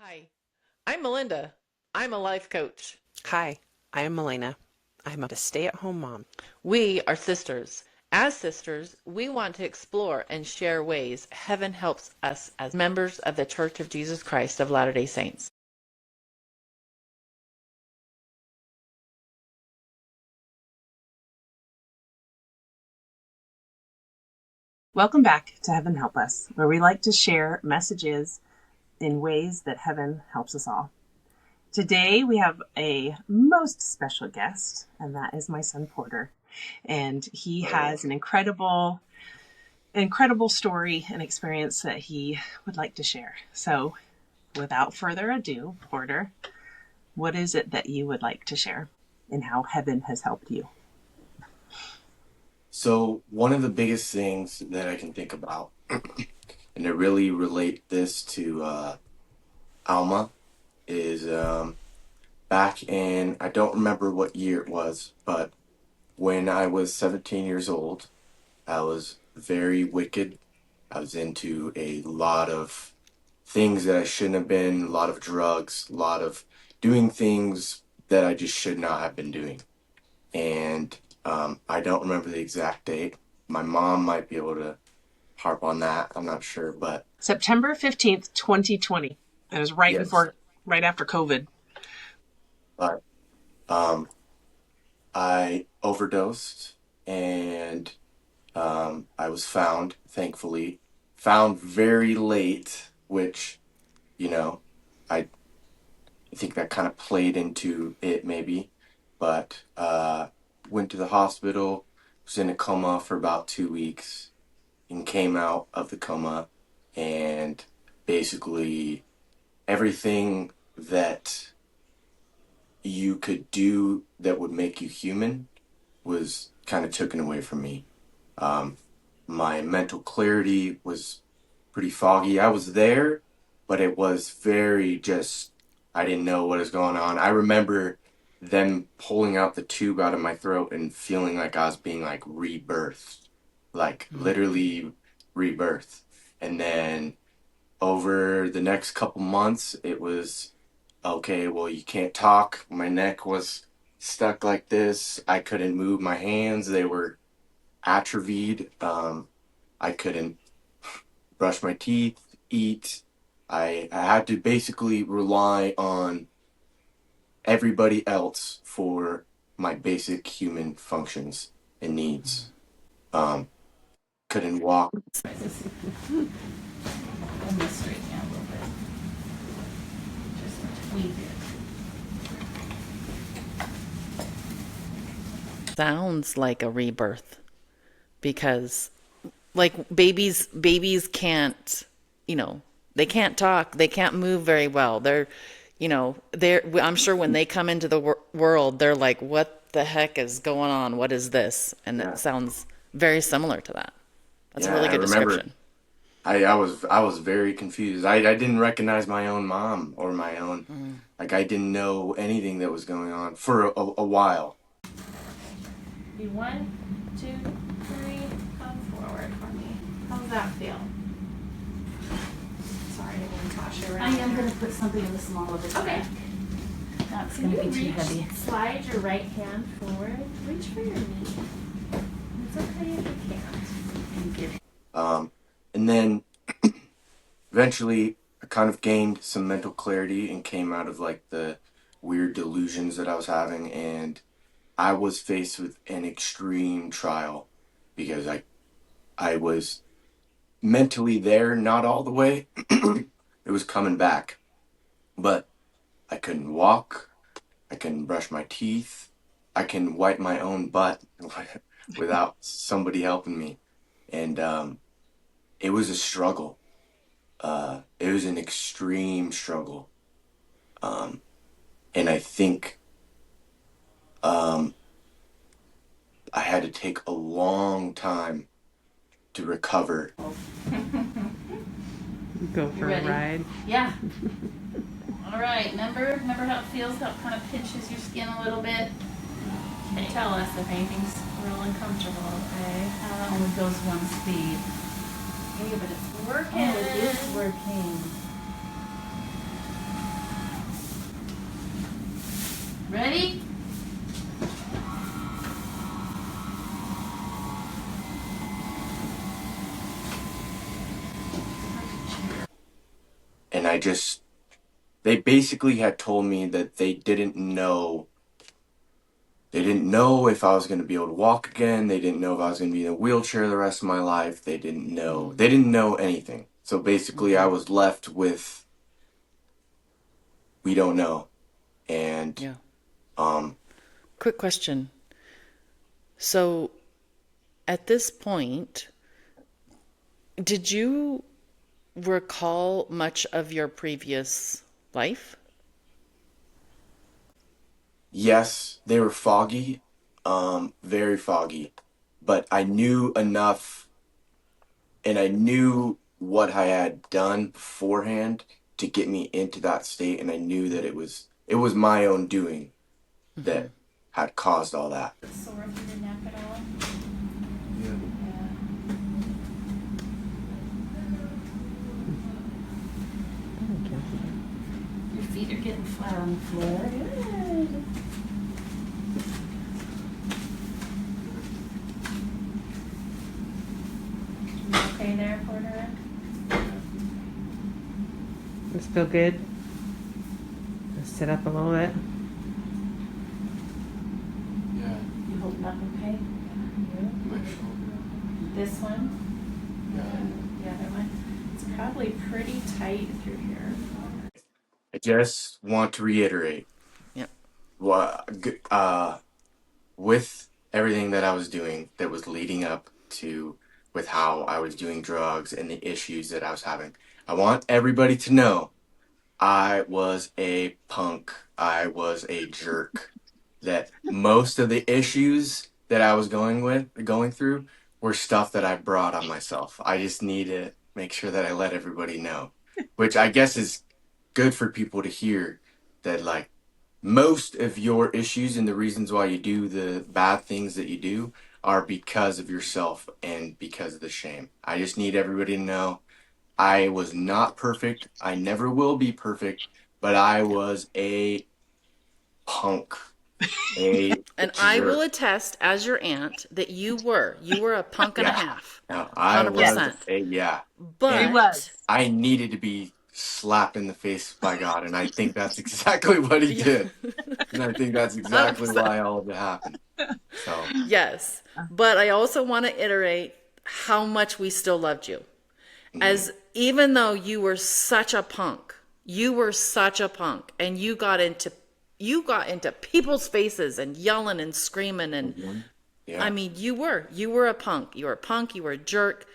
Hi, I'm Melinda. I'm a life coach. Hi, I am Melina. I'm a stay-at-home mom. We are sisters. As sisters, we want to explore and share ways heaven helps us as members of the Church of Jesus Christ of Latter-day Saints. Welcome back to Heaven Help Us, where we like to share messages in ways that heaven helps us all. Today we have a most special guest, and that is my son Porter. And he has an incredible story and experience that he would like to share. So without further ado, Porter, what is it that you would like to share and how heaven has helped you? So one of the biggest things that I can think about, and to really relate this to Alma, is back in, I don't remember what year it was, but when I was 17 years old, I was very wicked. I was into a lot of things that I shouldn't have been, a lot of drugs, a lot of doing things that I just should not have been doing. And I don't remember the exact date. My mom might be able to harp on that. I'm not sure, but September 15th, 2020. It was right yes. right after COVID. But I overdosed and I was found, thankfully, found very late, which, you know, I think that kind of played into it maybe. But went to the hospital, was in a coma for about 2 weeks, and came out of the coma, and basically everything that you could do that would make you human was kind of taken away from me. Um, my mental clarity was pretty foggy. I was there, but it was very just, I didn't know what was going on. I remember them pulling out the tube out of my throat and feeling like I was being like rebirthed, like literally rebirthed. And then over the next couple months, it was okay, well, you can't talk. My neck was stuck like this. I couldn't move my hands. They were atrophied. I couldn't brush my teeth, eat. I had to basically rely on everybody else for my basic human functions and needs. Um, couldn't walk. Almost straighten out a little bit. Just tweak it. Sounds like a rebirth because like babies can't, they can't talk, they can't move very well. I'm sure when they come into the world, they're like, what the heck is going on? What is this? And Yeah, it sounds very similar to that. That's a yeah. really I good remember. description. I was very confused. I didn't recognize my own mom or my own, Mm. like I didn't know anything that was going on for a while. Be 1, 2, 3. Come forward for me. How's that feel? Sorry, I didn't toss you around. I am going to put something in the small of his Okay. neck. That's Can going you to be too reach, heavy. slide your right hand forward. Reach for your knee. It's okay if you can't. Thank you. And then eventually I kind of gained some mental clarity and came out of like the weird delusions that I was having, and I was faced with an extreme trial because I was mentally there, not all the way. It was coming back, but I couldn't walk. I couldn't brush my teeth. I can wipe my own butt without somebody helping me. And it was a struggle. It was an extreme struggle. And I think um, I had to take a long time to recover. Go You ready? Yeah. All right. Remember how it feels, how it kind of pinches your skin a little bit? Okay. Tell us if anything's real uncomfortable, okay? Only goes one speed. Yeah, but it's working. Oh, it is working. Ready? And they basically had told me that they didn't know if I was going to be able to walk again. They didn't know if I was going to be in a wheelchair the rest of my life. They didn't know. They didn't know anything. So basically, I was left with, we don't know. And Yeah. um, Quick question. So at this point, did you recall much of your previous life? yes, they were foggy, very foggy. But I knew enough, and I knew what I had done beforehand to get me into that state, and I knew that it was my own doing that had caused all that. Sore through the neck at all? Yeah. Your feet are getting flat on the floor. Good. You okay there, Porter? It's still good. Just sit up a little bit. Yeah. You holding up okay? My shoulder. This one? Yeah. The other one? It's probably pretty tight through here. I just want to reiterate Yep. with everything that I was doing that was leading up to with how I was doing drugs and the issues that I was having. I want everybody to know I was a punk. I was a jerk. That most of the issues that I was going through were stuff that I brought on myself. I just need to make sure that I let everybody know, which I guess is good for people to hear that like most of your issues and the reasons why you do the bad things that you do are because of yourself and because of the shame. I just need everybody to know I was not perfect. I never will be perfect, but I was a punk, a And I will jerk. attest, as your aunt, that you were a punk and a Yeah. half. No, I was 100%. yeah. He And But, was. I needed to be slapped in the face by God, and I think that's exactly what he yeah, did. And I think that's exactly 100%. why all of it happened. So, Yes. But I also want to iterate how much we still loved you. mhm, As even though you were such a punk and you got into people's faces and yelling and screaming and mhm, I yeah, mean you were a punk. You were a punk, you were a jerk,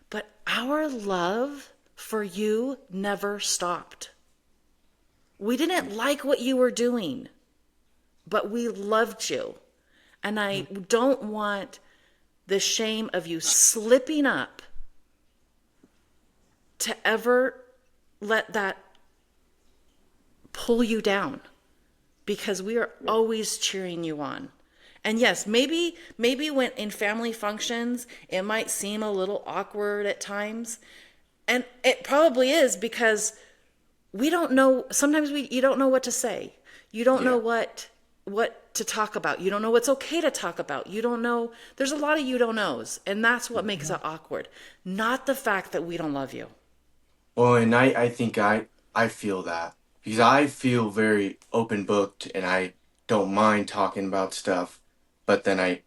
but our love for you never stopped. We didn't like what you were doing, but we loved you. And I don't want the shame of you slipping up to ever let that pull you down because we are always cheering you on. And yes, maybe when in family functions, it might seem a little awkward at times. And it probably is because we don't know sometimes you don't know what to say. You don't know yeah. what to talk about. You don't know what's okay to talk about. You don't know there's a lot of you don't knows, and that's what makes it awkward. Not the fact that we don't love you. Well, and I think I feel that because I feel very open booked and I don't mind talking about stuff, but then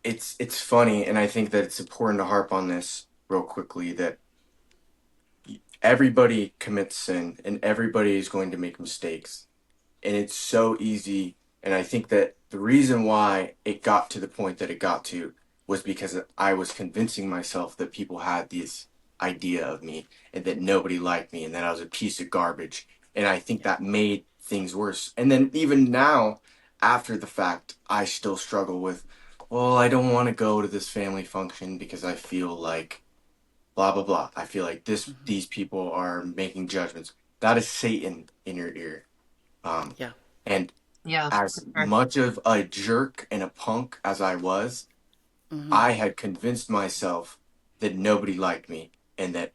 it's funny and I think that it's important to harp on this real quickly that everybody commits sin and everybody is going to make mistakes. And it's so easy. And I think that the reason why it got to the point that it got to was because I was convincing myself that people had this idea of me and that nobody liked me and that I was a piece of garbage. And I think that made things worse. And then even now, after the fact, I still struggle with, well, I don't want to go to this family function because I feel like blah blah blah. I feel like these people are making judgments. That is Satan in your ear. Um, Yeah. and Yeah, for as sure. much of a jerk and a punk as I was, I had convinced myself that nobody liked me and that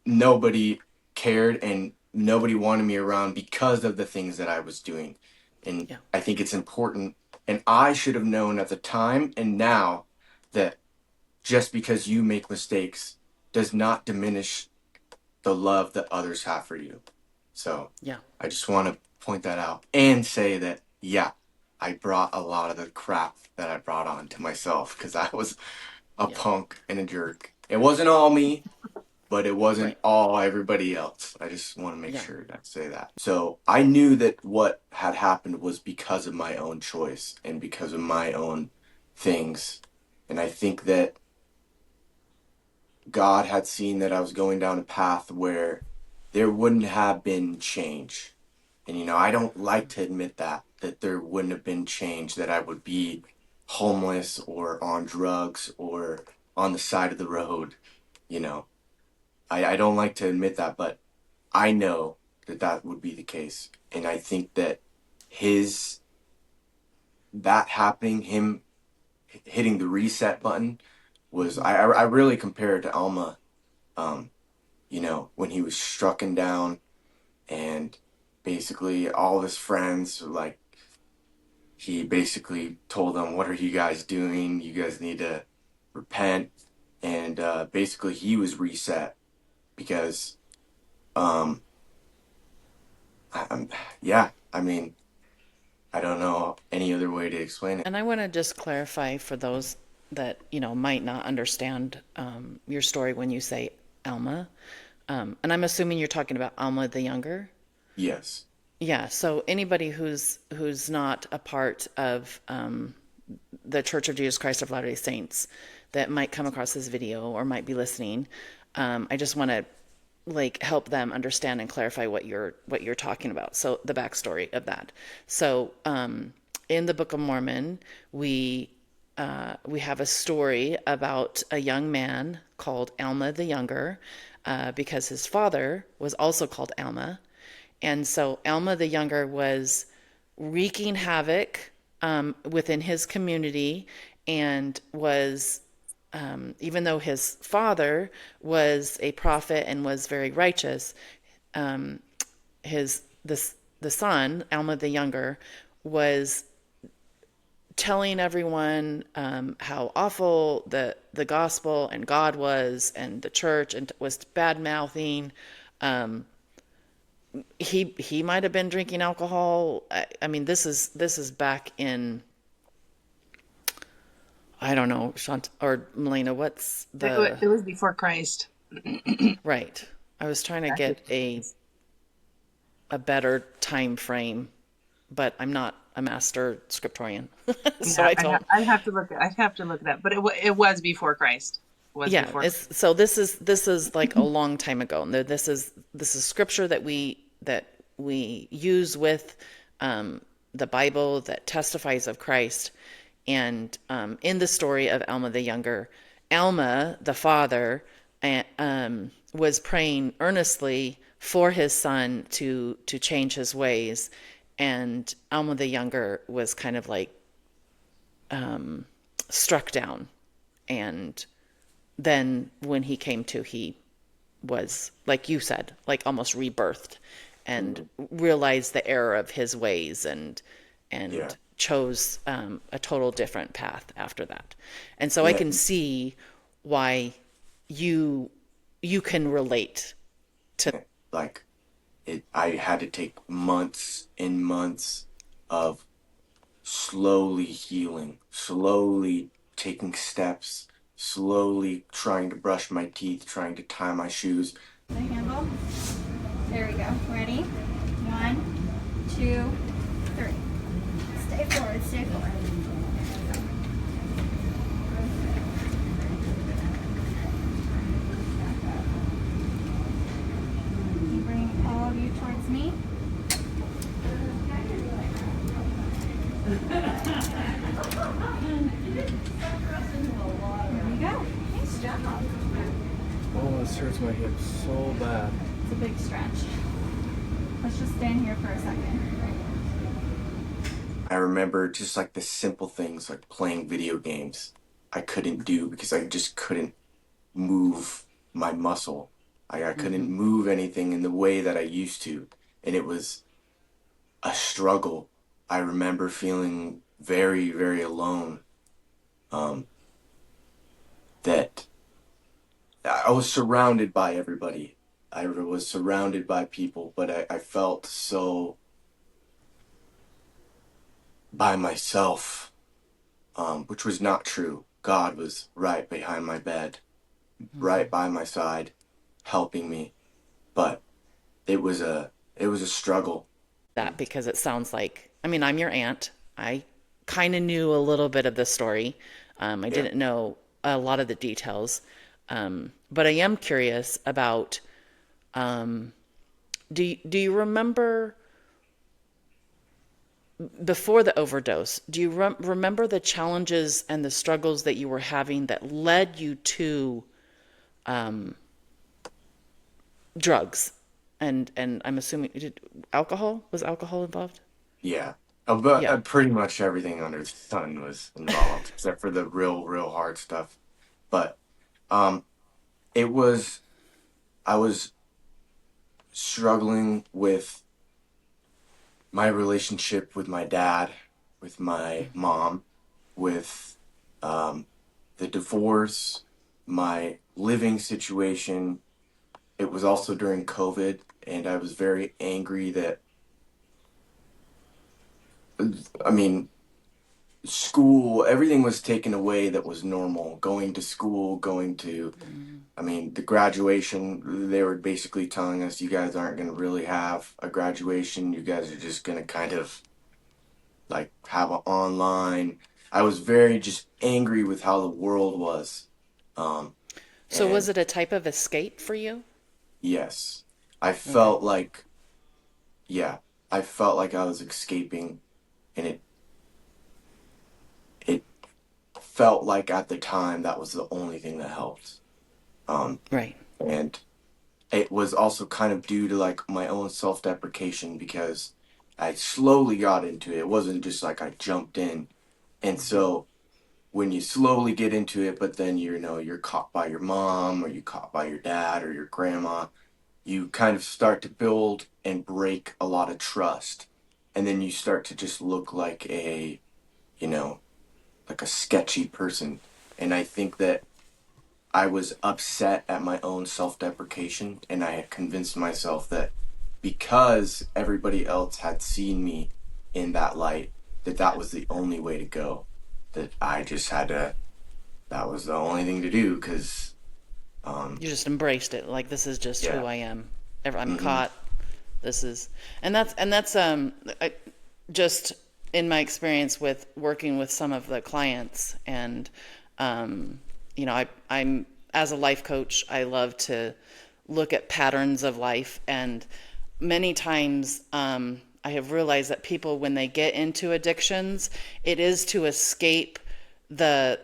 nobody cared and nobody wanted me around because of the things that I was doing. And Yeah. I think it's important. And I should have known at the time and now that just because you make mistakes does not diminish the love that others have for you. So Yeah. I just want to point that out and say that, yeah, I brought a lot of the crap that I brought on to myself because I was a Yeah. punk and a jerk. It wasn't all me, but it wasn't Right. all everybody else. I just want to make Yeah. sure to say that. So I knew that what had happened was because of my own choice and because of my own things. And I think that God had seen that I was going down a path where there wouldn't have been change. And, I don't like to admit that there wouldn't have been change, that I would be homeless or on drugs or on the side of the road. You know, I don't like to admit that, but I know that that would be the case. And I think that that happening, him hitting the reset button was, I really compare it to Alma, um, when he was strucken down and basically all of his friends, like, he basically told them, what are you guys doing? You guys need to repent. And basically he was reset because, um, I, yeah, I mean, I don't know any other way to explain it. And I want to just clarify for those that, might not understand your story when you say Alma. And I'm assuming you're talking about Alma the Younger. Yes. Yeah, so anybody who's not a part of the Church of Jesus Christ of Latter-day Saints that might come across this video or might be listening, I just want to help them understand and clarify what you're talking about. So the backstory of that. So in the Book of Mormon, we have a story about a young man called Alma the Younger, because his father was also called Alma. And so Alma the Younger was wreaking havoc within his community and was, even though his father was a prophet and was very righteous, his the son, Alma the Younger, was telling everyone how awful the gospel and God was and the church, and was bad mouthing. He might have been drinking alcohol. I mean, this is back in, I don't know, or Melina, what's the It was before Christ. right? I was trying to Back in- get a better time frame, but I'm not a master scriptorian, so Yeah, I don't. I'd have to look. I'd have to look it up. But it was before Christ. It was Yeah, before. so this is like a long time ago. And this is scripture that we use with the Bible that testifies of Christ. And in the story of Alma the Younger, Alma the father was praying earnestly for his son to change his ways, and Alma the Younger was kind of like struck down. And then when he came to, he was, like you said, like almost rebirthed and realized the error of his ways, and Yeah. chose a total different path after that. And so I Yeah. can see why you can relate to. Like, I had to take months and months of slowly healing, slowly taking steps, slowly trying to brush my teeth, trying to tie my shoes. The handle. There we go. Ready? 1, 2, 3. Stay forward, stay forward. You bring all of you towards me. Here we go. Nice job. Oh, this hurts my hips so bad. It's a big stretch. Let's just stand here for a second. I remember just like the simple things like playing video games I couldn't do because I just couldn't move my muscle. I couldn't move anything in the way that I used to. And it was a struggle. I remember feeling very, very alone. Um, that I was surrounded by everybody. I was surrounded by people, but I felt so by myself, which was not true. God was right behind my bed, right by my side, helping me. But it was a struggle. That because it sounds like, I mean, I'm your aunt. I kind of knew a little bit of the story. I Yeah. didn't know a lot of the details. But I am curious about, do you remember before the overdose, do you remember the challenges and the struggles that you were having that led you to drugs? And I'm assuming alcohol? Was alcohol involved? Yeah. But Yeah. pretty much everything under the sun was involved, except for the real, real hard stuff. But um, it was, I was struggling with my relationship with my dad, with my mom, with um, the divorce, my living situation. It was also during COVID, and I was very angry that, I mean, school, everything was taken away that was normal. Going to school, going to, I mean, the graduation, they were basically telling us, you guys aren't going to really have a graduation. You guys are just going to kind of like have an online. I was very just angry with how the world was. Um, So was and it a type of escape for you? yes, I Okay. felt like, yeah, I felt like I was escaping, and it felt like at the time that was the only thing that helped. Um, Right. and it was also kind of due to like my own self-deprecation because I slowly got into it. It wasn't just like I jumped in. And so when you slowly get into it, but then you're caught by your mom or you caught by your dad or your grandma, you kind of start to build and break a lot of trust. And then you start to just look like you know, like a sketchy person. And I think that I was upset at my own self deprecation, and I had convinced myself that because everybody else had seen me in that light, that that was the only way to go. That I just had to, that was the only thing to do, because, You just embraced it. Like, this is just who yeah. I am. I'm Hmm. caught. This is, and that's just in my experience with working with some of the clients, and um, I'm as a life coach, I love to look at patterns of life, and many times I have realized that people, when they get into addictions, it is to escape the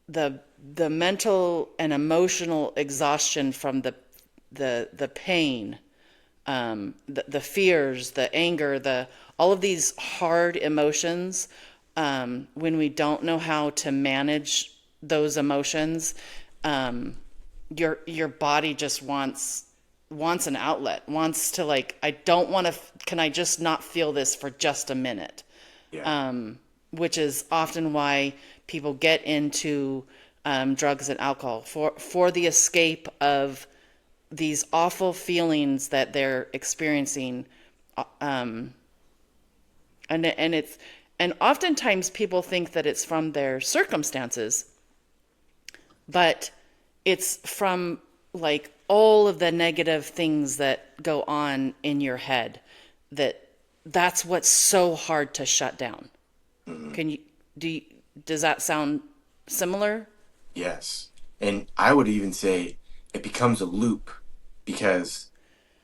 the the mental and emotional exhaustion from the pain, the fears, the anger, the all of these hard emotions. When we don't know how to manage those emotions, your body just wants an outlet, wants to, like, I don't want to. Can I just not feel this for just a minute? Yeah. Which is often why people get into drugs and alcohol, for the escape of these awful feelings that they're experiencing. And oftentimes people think that it's from their circumstances, but it's from, like, all of the negative things that go on in your head, that's what's so hard to shut down. Hmm. Can you do you, does that sound similar? Yes. And I would even say it becomes a loop because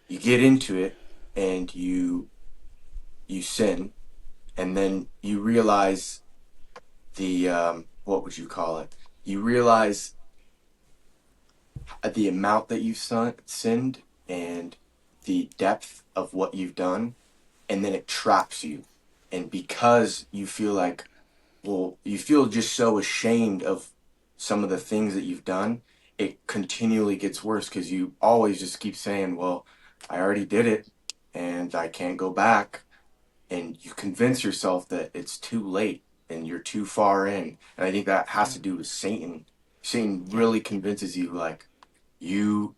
you get into it and you sin, and then you realize what would you call it? You realize the amount that you've sinned and the depth of what you've done, and then it traps you. And because you feel like, well, you feel just so ashamed of some of the things that you've done, it continually gets worse because you always just keep saying, well, I already did it and I can't go back. and you convince yourself that it's too late and you're too far in. And I think that has to do with Satan. Satan Yeah. really convinces you, like, you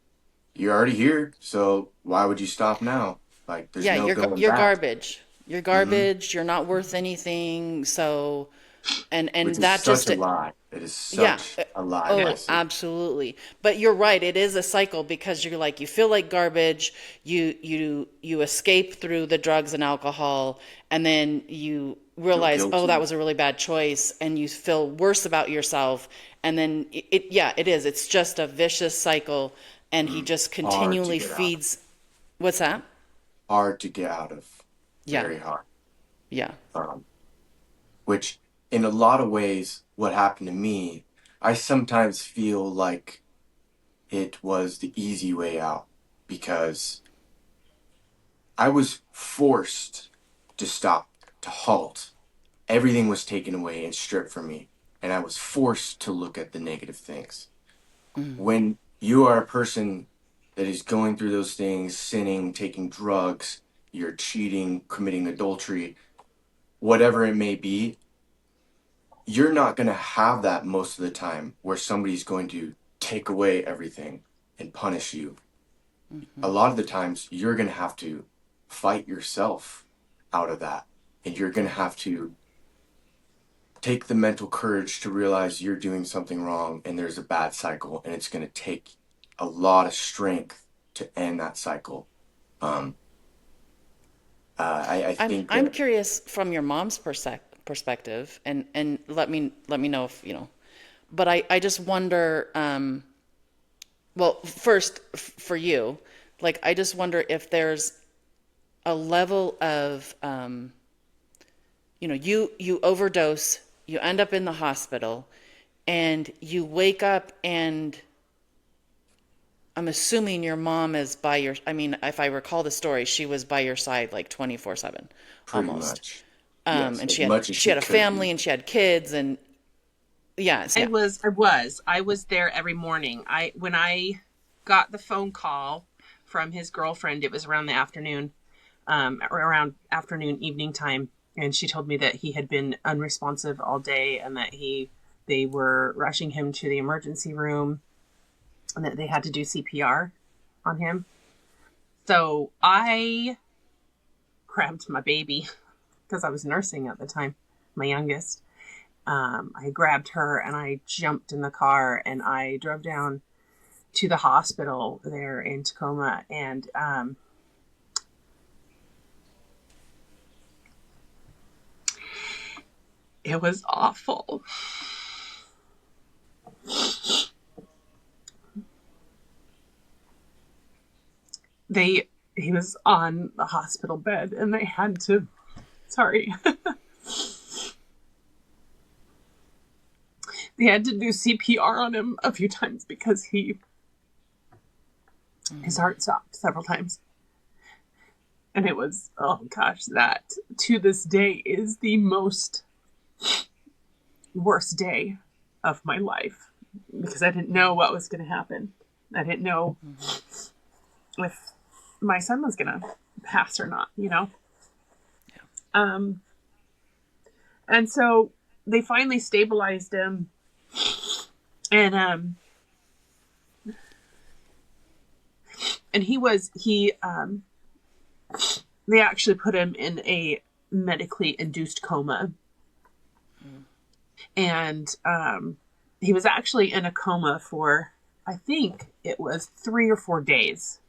you're already here, so why would you stop now? Like, there's Yeah, no going you're back. garbage. You're Hmm. garbage. You're not worth anything. So, and Which is that such just a lie. It is yeah. such a lie Oh, message. absolutely. But you're right. It is a cycle because you're like you feel like garbage. You escape through the drugs and alcohol, and then you Feel realize, oh, that guilty. was a really bad choice, and you feel worse about yourself. And then yeah, it is. It's just a vicious cycle, and he just Hard to continually get out of. feeds. What's that? Hard to get out of. Yeah, Very hard. yeah. Um, which, in a lot of ways, what happened to me, I sometimes feel like it was the easy way out because I was forced to stop, to halt. Everything was taken away and stripped from me, and I was forced to look at the negative things. When you are a person that is going through those things, sinning, taking drugs, you're cheating, committing adultery, whatever it may be, you're not going to have that most of the time where somebody's going to take away everything and punish you. A lot of the times, you're going to have to fight yourself out of that. And you're going to have to take the mental courage to realize you're doing something wrong and there's a bad cycle. And it's going to take a lot of strength to end that cycle. Um, I think I'm that curious from your mom's perspective, and let me know if you know. But I just wonder. Well, first for you, like I just wonder if there's a level of you overdose, you end up in the hospital, and you wake up and I'm assuming your mom is by your, I mean, if I recall the story, she was by your side like 24/7 pretty almost. much, yes, And as much as she she had a could family be. and she had kids and yes, yeah. I was there every morning. When I got the phone call from his girlfriend, it was around the afternoon, around afternoon evening time, and she told me that he had been unresponsive all day and that they were rushing him to the emergency room and that they had to do CPR on him. So I grabbed my baby because I was nursing at the time, my youngest. I grabbed her and I jumped in the car and I drove down to the hospital there in Tacoma. And it was awful. He was on the hospital bed and they had to, sorry, they had to do CPR on him a few times because his heart stopped several times. And it was, oh gosh, that to this day is the most worst day of my life because I didn't know what was going to happen. I didn't know if my son was going to pass or not, you know? Um, and so they finally stabilized him and they actually put him in a medically induced coma. And he was actually in a coma for, I think it was 3 or 4 days.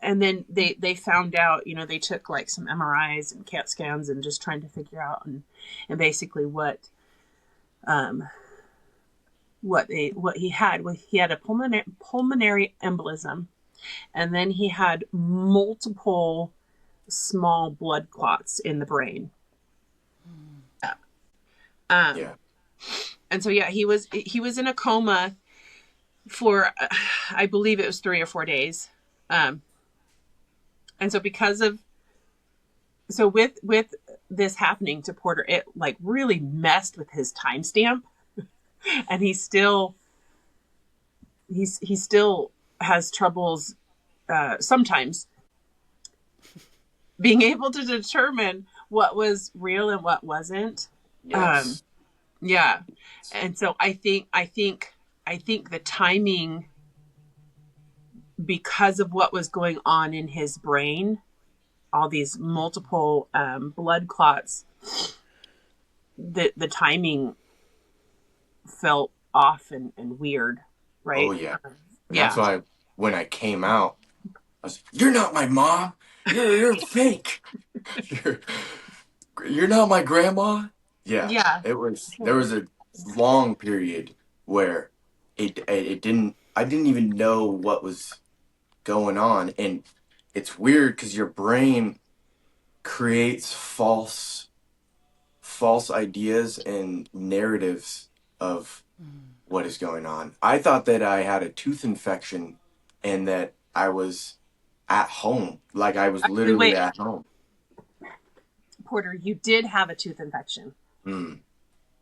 And then they found out, you know, they took like some MRIs and CAT scans and just trying to figure out and basically what he had. He had a pulmonary embolism, and then he had multiple small blood clots in the brain. Yeah. And so yeah, he was in a coma for I believe it was 3 or 4 days. And so with this happening to Porter, it like really messed with his timestamp, and he still has troubles sometimes being able to determine what was real and what wasn't. Um, Yes. yeah. And so I think the timing, because of what was going on in his brain, all these multiple blood clots, the timing felt off and weird, Oh right? yeah. And that's Yeah. why when I came out, I was, "You're not my mom. You're fake. You're you're not my grandma." Yeah. Yeah. It was there was a long period where it didn't I didn't even know what was going on, and it's weird because your brain creates false ideas and narratives of what is going on. I thought that I had a tooth infection and that I was at home, like I was Actually, literally wait, at home. Porter, you did have a tooth infection. Hmm.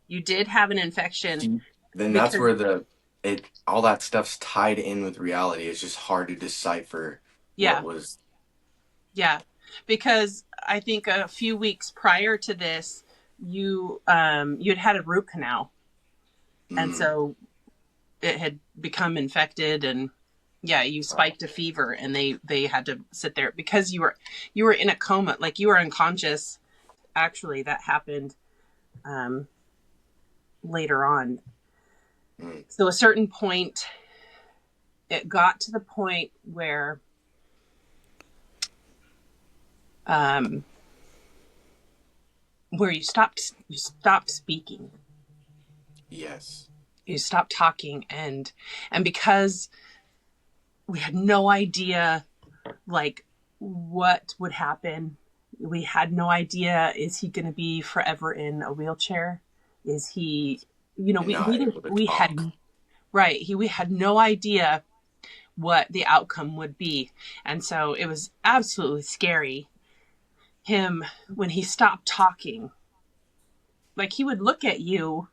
You did have an infection See, then that's because, where the it all that stuff's tied in with reality. It's just hard to decipher what yeah, was. yeah, because I think a few weeks prior to this, you had a root canal, and Mm, so it had become infected, and yeah, you wow. spiked a fever, and they had to sit there because you were in a coma, like you were unconscious. Actually, that happened um, later on. Mm, So a certain point, it got to the point um, where you stopped speaking, yes. you stopped talking, and because we had no idea like what would happen, we had no idea, is he going to be forever in a wheelchair, is he, And we not didn't, able to we talk. had, right, we had no idea what the outcome would be. And so it was absolutely scary. Him, when he stopped talking, like he would look at you,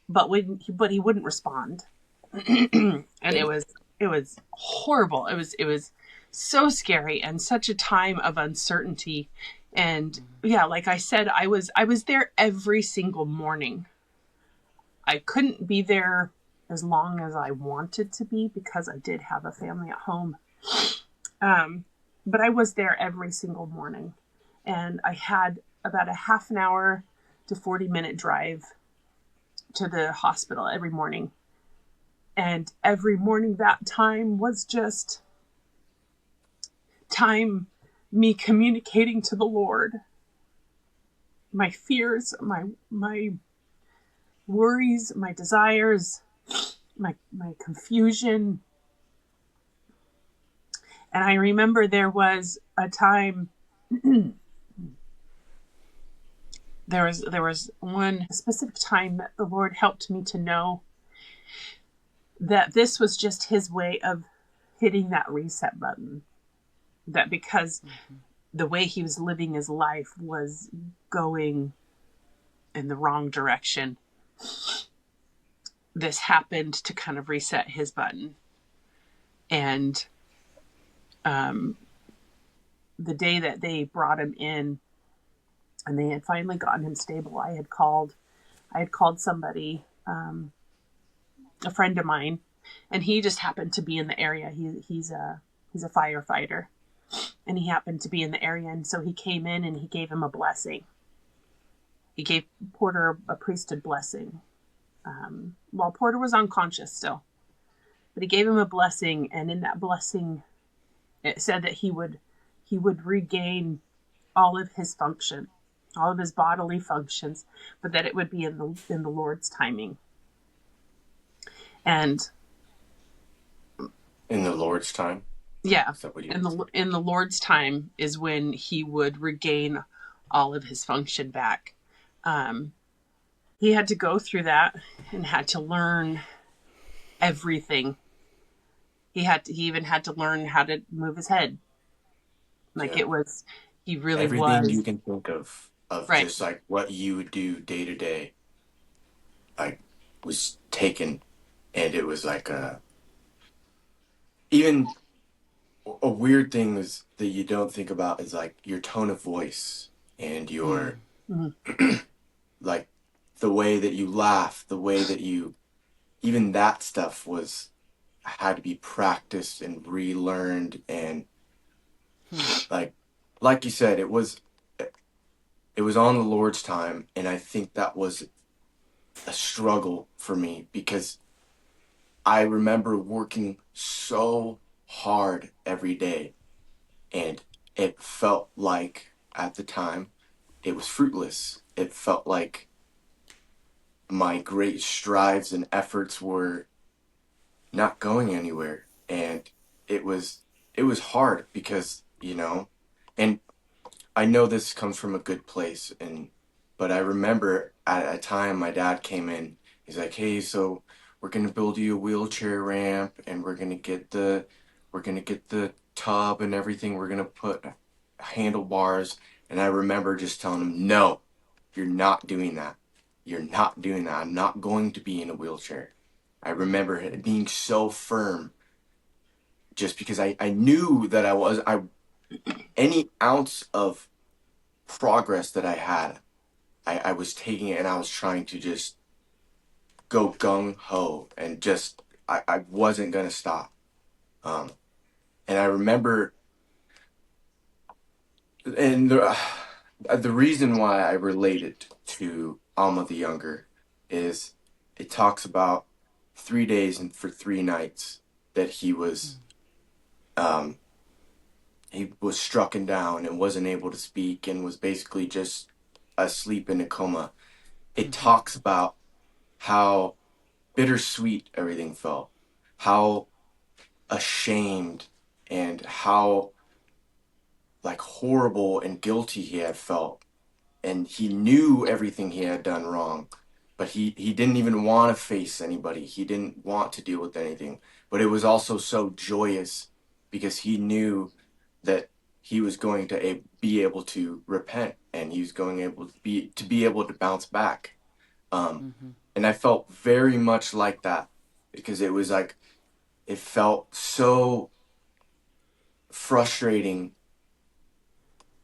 but he wouldn't respond. And it And was it was horrible. It was so scary and such a time of uncertainty. And yeah, like I said, I was there every single morning. I couldn't be there as long as I wanted to be because I did have a family at home. Um, but I was there every single morning, and I had about a half an hour to 40-minute drive to the hospital every morning. And every morning that time was just time, me communicating to the Lord my fears, my worries, my desires, my confusion. And I remember there was a time, there was one specific time that the Lord helped me to know that this was just his way of hitting that reset button. That because the way he was living his life was going in the wrong direction, this happened to kind of reset his button. And um, the day that they brought him in and they had finally gotten him stable, I had called somebody, a friend of mine, and he just happened to be in the area. He's a firefighter, and he happened to be in the area, and so he came in and he gave him a blessing. He gave Porter a priesthood blessing, while Porter was unconscious still. But he gave him a blessing, and in that blessing, it said that he would regain all of his function, all of his bodily functions, but that it would be in the Lord's timing. And in the Lord's time, yeah, is that what you in would the say? in the Lord's time is when he would regain all of his function back. Um, he had to go through that and had to learn everything. He even had to learn how to move his head. Like Yeah. it was, he really Everything you was, can think of right. just like what you would do day to day, like was taken, and it was like even a weird thing is that you don't think about is like your tone of voice and your Mhm. like the way that you laugh, the way that you even that stuff was had to be practiced and relearned and like like you said it was on the Lord's time, and I think that was a struggle for me because I remember working so hard every day, and it felt like at the time it was fruitless. It felt like my great strives and efforts were not going anywhere, and it was it was hard because and I know this comes from a good place, and but I remember at a time my dad came in. He's like, "Hey, so we're gonna build you a wheelchair ramp, and we're gonna get the tub and everything. We're gonna put handlebars." And I remember just telling him, "No, you're not doing that. You're not doing that. I'm not going to be in a wheelchair." I remember it being so firm, just because I knew that I any ounce of progress that I had, I was taking it and I was trying to just go gung ho and just I wasn't gonna stop. Um, and I remember, and the reason why I related to Alma the Younger is it talks about 3 days and for 3 nights that um, he was struck down and wasn't able to speak and was basically just asleep in a coma. It talks about how bittersweet everything felt, how ashamed and how like horrible and guilty he had felt. And he knew everything he had done wrong, but he didn't even want to face anybody. He didn't want to deal with anything. But it was also so joyous because he knew that he was going to be able to repent and he was going able to be able to bounce back. Um, and I felt very much like that because it was like it felt so frustrating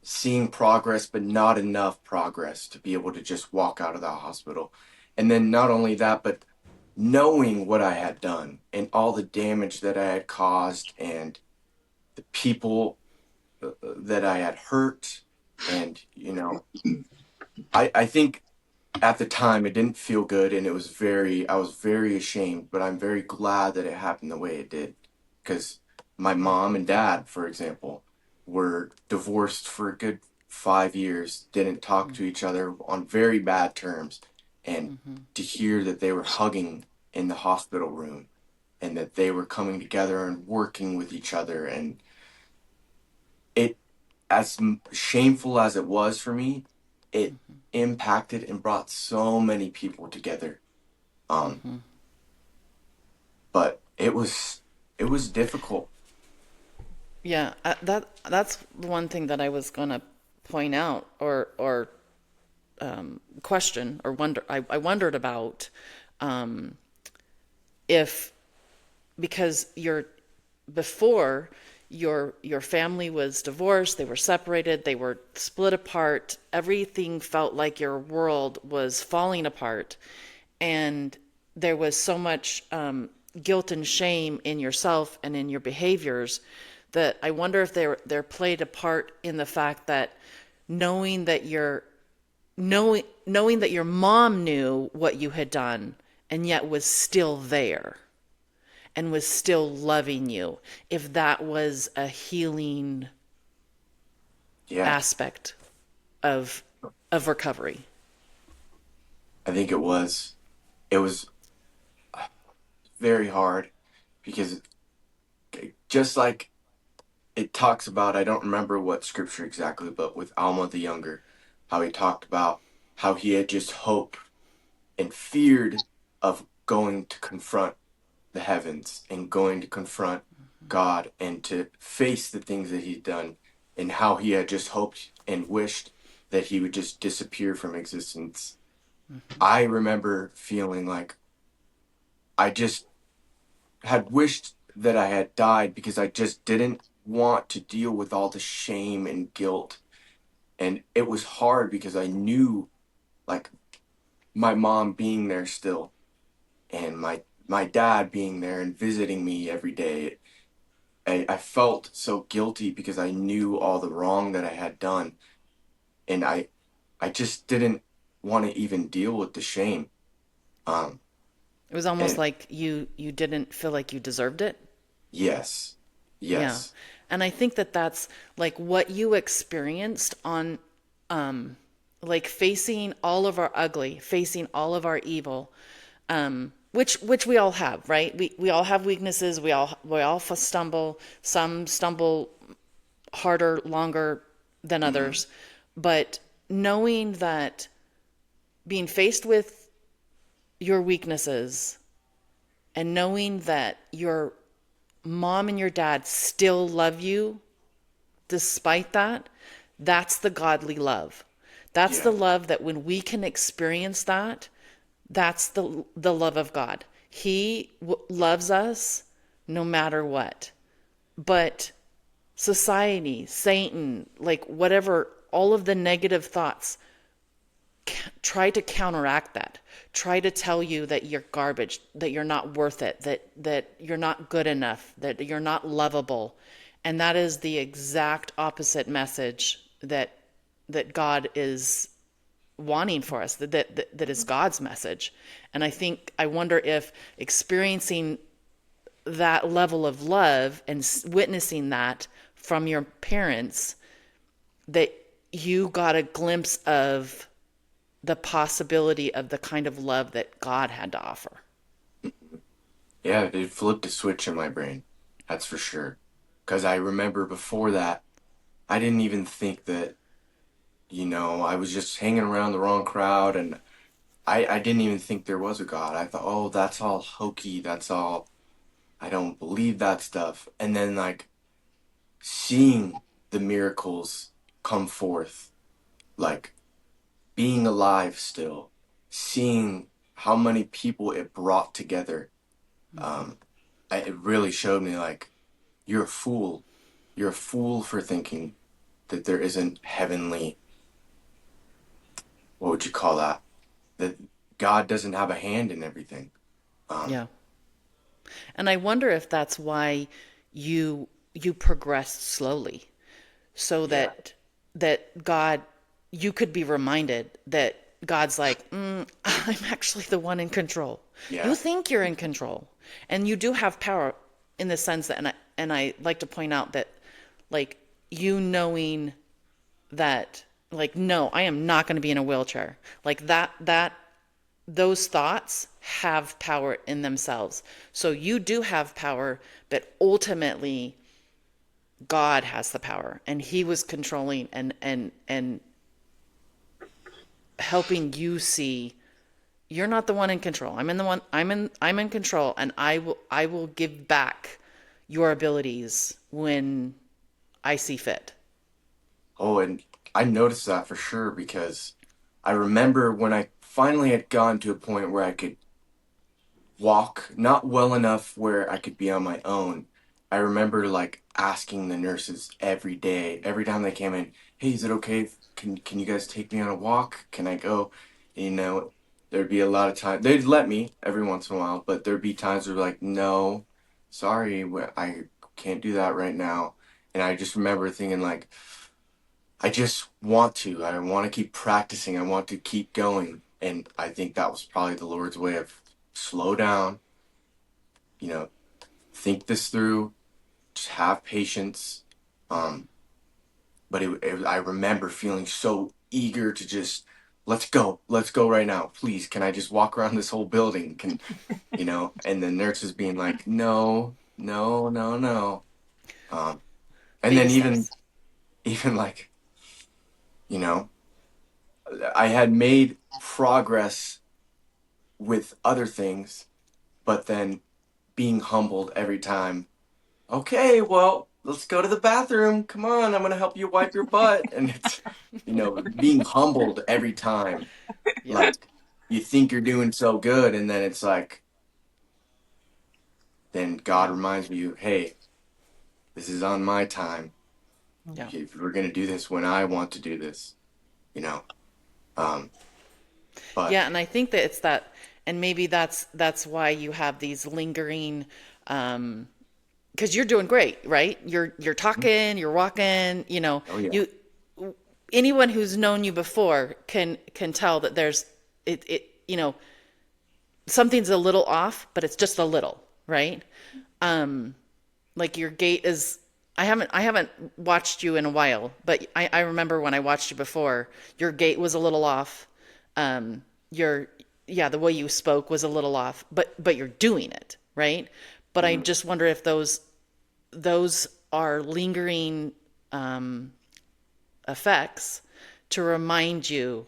seeing progress, but not enough progress to be able to just walk out of the hospital. And then not only that, but knowing what I had done and all the damage that I had caused and the people that I had hurt. And, I think at the time it didn't feel good and I was very ashamed, but I'm very glad that it happened the way it did. Because my mom and dad, for example, were divorced for a good 5 years, didn't talk to each other on very bad terms. And to hear that they were hugging in the hospital room and that they were coming together and working with each other, and it as shameful as it was for me, it impacted and brought so many people together. Um, but it was difficult. Yeah, that's one thing that I was gonna point out or question or wonder. I wondered about um, if because before your family was divorced, they were separated, they were split apart, everything felt like your world was falling apart, and there was so much guilt and shame in yourself and in your behaviors that I wonder if there played a part in the fact that knowing that your knowing that your mom knew what you had done and yet was still there and was still loving you, if that was a healing Yeah, aspect of recovery. I think it was very hard because just like it talks about, I don't remember what scripture exactly, but with Alma the Younger, how he talked about how he had just hoped and feared of going to confront the heavens and going to confront God and to face the things that he'd done, and how he had just hoped and wished that he would just disappear from existence. I remember feeling like I just had wished that I had died because I just didn't want to deal with all the shame and guilt. And it was hard because I knew, like, my mom being there still, and my dad being there and visiting me every day. I felt so guilty because I knew all the wrong that I had done, and I just didn't want to even deal with the shame. Um, It was almost and like you didn't feel like you deserved it. yes, Yeah. yes, And I think that that's like what you experienced on um like facing all of our ugly, facing all of our evil, which we all have, right? We all have weaknesses. We all stumble. Some stumble harder, longer than hmm, others. But knowing that being faced with your weaknesses and knowing that your mom and your dad still love you despite that, that's the godly love. That's the yeah, love that when we can experience that, that's the love of God. He loves us no matter what. But society, Satan, like whatever, all of the negative thoughts try to counteract that. Try to tell you that you're garbage, that you're not worth it, that you're not good enough, that you're not lovable. And that is the exact opposite message that God is wanting for us, that is God's message. And I wonder if experiencing that level of love and witnessing that from your parents, that you got a glimpse of the possibility of the kind of love that God had to offer. yeah. It flipped a switch in my brain. That's for sure. Because I remember before that, I didn't even think that, I was just hanging around the wrong crowd, and I didn't even think there was a God. I thought, oh, that's all hokey. That's all, I don't believe that stuff. And then, like, seeing the miracles come forth, like being alive still, seeing how many people it brought together, um, it really showed me, like, you're a fool. You're a fool for thinking that there isn't heavenly, what would you call that? That God doesn't have a hand in everything. Um, Yeah. And I wonder if that's why you progressed slowly, so yeah, that God, you could be reminded that God's like, I'm actually the one in control. You yeah, think you're in control, and you do have power in the sense that, and I like to point out that, like, you knowing that, like, no, I am not going to be in a wheelchair, like that those thoughts have power in themselves. So you do have power, but ultimately God has the power, and he was controlling and helping you see you're not the one in control. I'm in control, and I will give back your abilities when I see fit. Oh, and I noticed that for sure because I remember when I finally had gotten to a point where I could walk, not well enough where I could be on my own. I remember, like, asking the nurses every day, every time they came in, "Hey, is it okay? Can you guys take me on a walk? Can I go?" You know, there'd be a lot of time they'd let me every once in a while, but there'd be times where like, "No, sorry, I can't do that right now." And I just remember thinking, like, I just want to. I want to keep practicing. I want to keep going. And I think that was probably the Lord's way of slow down, you know, think this through, just have patience. Um, but I remember feeling so eager to just, let's go right now, please. Can I just walk around this whole building? And the nurses being like, no, no, no, no. Um, and Baby then even, steps. even like, you know, I had made progress with other things, but then being humbled every time. Okay, well, let's go to the bathroom. Come on, I'm gonna help you wipe your butt. And it's, being humbled every time. Yeah. Like, you think you're doing so good, and then it's like, then God Yeah. reminds you, hey, This is on my time. Yeah. If we're going to do this when I want to do this, you know. Um, but Yeah, and I think that it's that, and maybe that's why you have these lingering, because you're doing great, right? You're talking, you're walking, oh yeah, you anyone who's known you before can tell that there's something's a little off, but it's just a little, right? Like your gait is I haven't watched you in a while, but I remember when I watched you before, your gait was a little off. Your yeah, the way you spoke was a little off, but you're doing it, right? But I hmm just wonder if those are lingering effects to remind you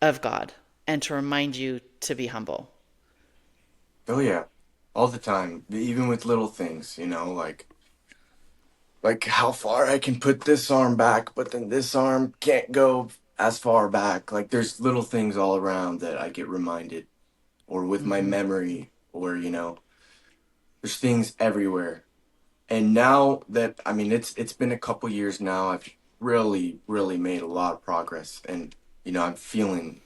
of God and to remind you to be humble. oh yeah, all the time. Even with little things, like how far I can put this arm back, but then this arm can't go as far back. Like there's little things all around that I get reminded, or with my memory, or there's things everywhere. And now that it's been a couple years now, I've really, really made a lot of progress, and I'm feeling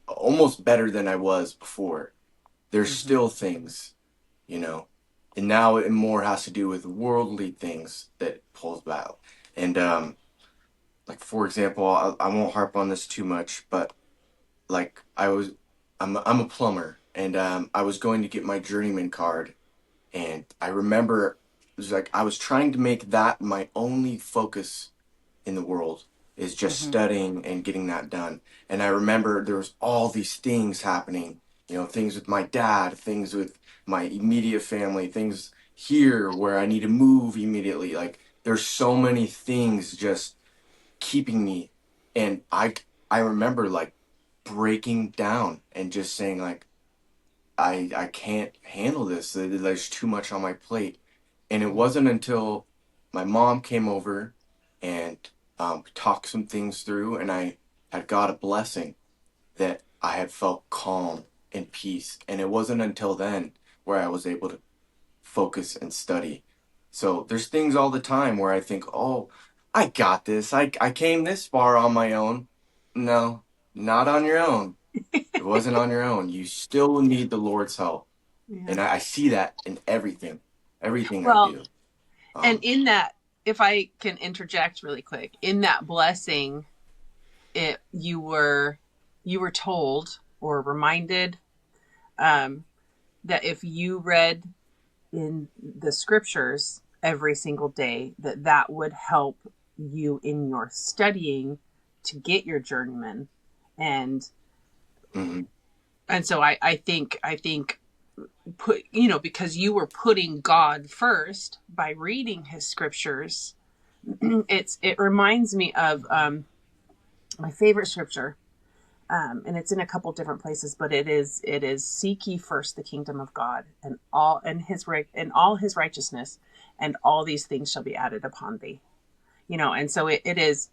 almost better than I was before. There's still things, you know, and now it more has to do with worldly things that pulls back. And like for example, I won't harp on this too much, but like I'm a plumber, and I was going to get my journeyman card, and I remember it was like I was trying to make that my only focus in the world is just studying and getting that done. And I remember there was all these things happening, things with my dad, things with my immediate family, things here where I need to move immediately. Like there's so many things just keeping me. And I remember like breaking down and just saying like I can't handle this. There's too much on my plate. And it wasn't until my mom came over and talked some things through, and I had got a blessing that I had felt calm and peace. And it wasn't until then where I was able to focus and study. So there's things all the time where I think, oh, I got this. I came this far on my own. No, not on your own. It wasn't on your own. You still need the Lord's help. Yeah. And I see that in everything I Well, do. and Um, in that, if I can interject really quick, in that blessing, you were told or reminded that if you read in the scriptures every single day, that would help you in your studying to get your journeyman. And mhm. so I think because you were putting God first by reading his scriptures, it reminds me of my favorite scripture, and it's in a couple different places, but it is seek ye first the kingdom of God and all his righteousness, and all these things shall be added upon thee. And so it is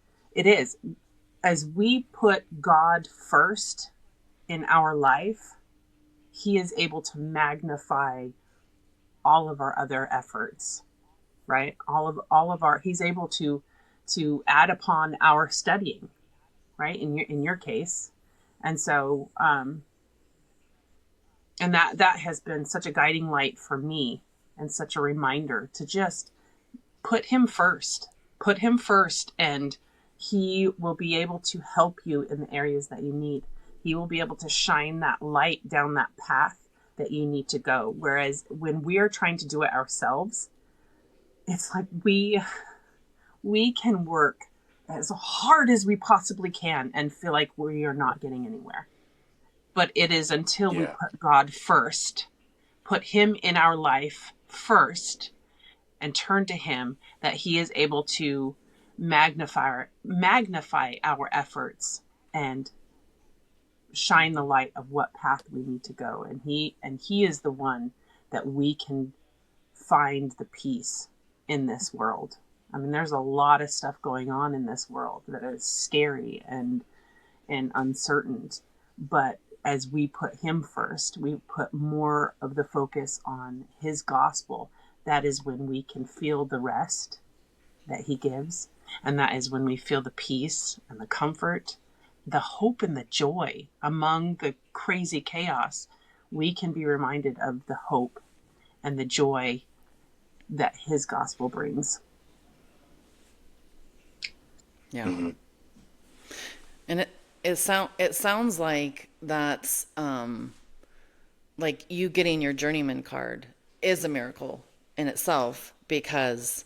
as we put God first in our life, he is able to magnify all of our other efforts, right? All of our he's able to add upon our studying, right? In your case. And so and that has been such a guiding light for me, and such a reminder to just put him first. Put him first, and he will be able to help you in the areas that you need. He will be able to shine that light down that path that you need to go. Whereas when we are trying to do it ourselves, it's like we can work as hard as we possibly can and feel like we are not getting anywhere. But it is until we Yeah. put God first, put him in our life first, and turn to him, that he is able to magnify our efforts and shine the light of what path we need to go. And he is the one that we can find the peace in this world. I mean, there's a lot of stuff going on in this world that is scary and uncertain. But as we put him first, we put more of the focus on his gospel, that is when we can feel the rest that he gives. And that is when we feel the peace and the comfort, the hope and the joy among the crazy chaos. We can be reminded of the hope and the joy that his gospel brings. Yeah. Mm-hmm. And it sounds like that's like you getting your journeyman card is a miracle in itself, because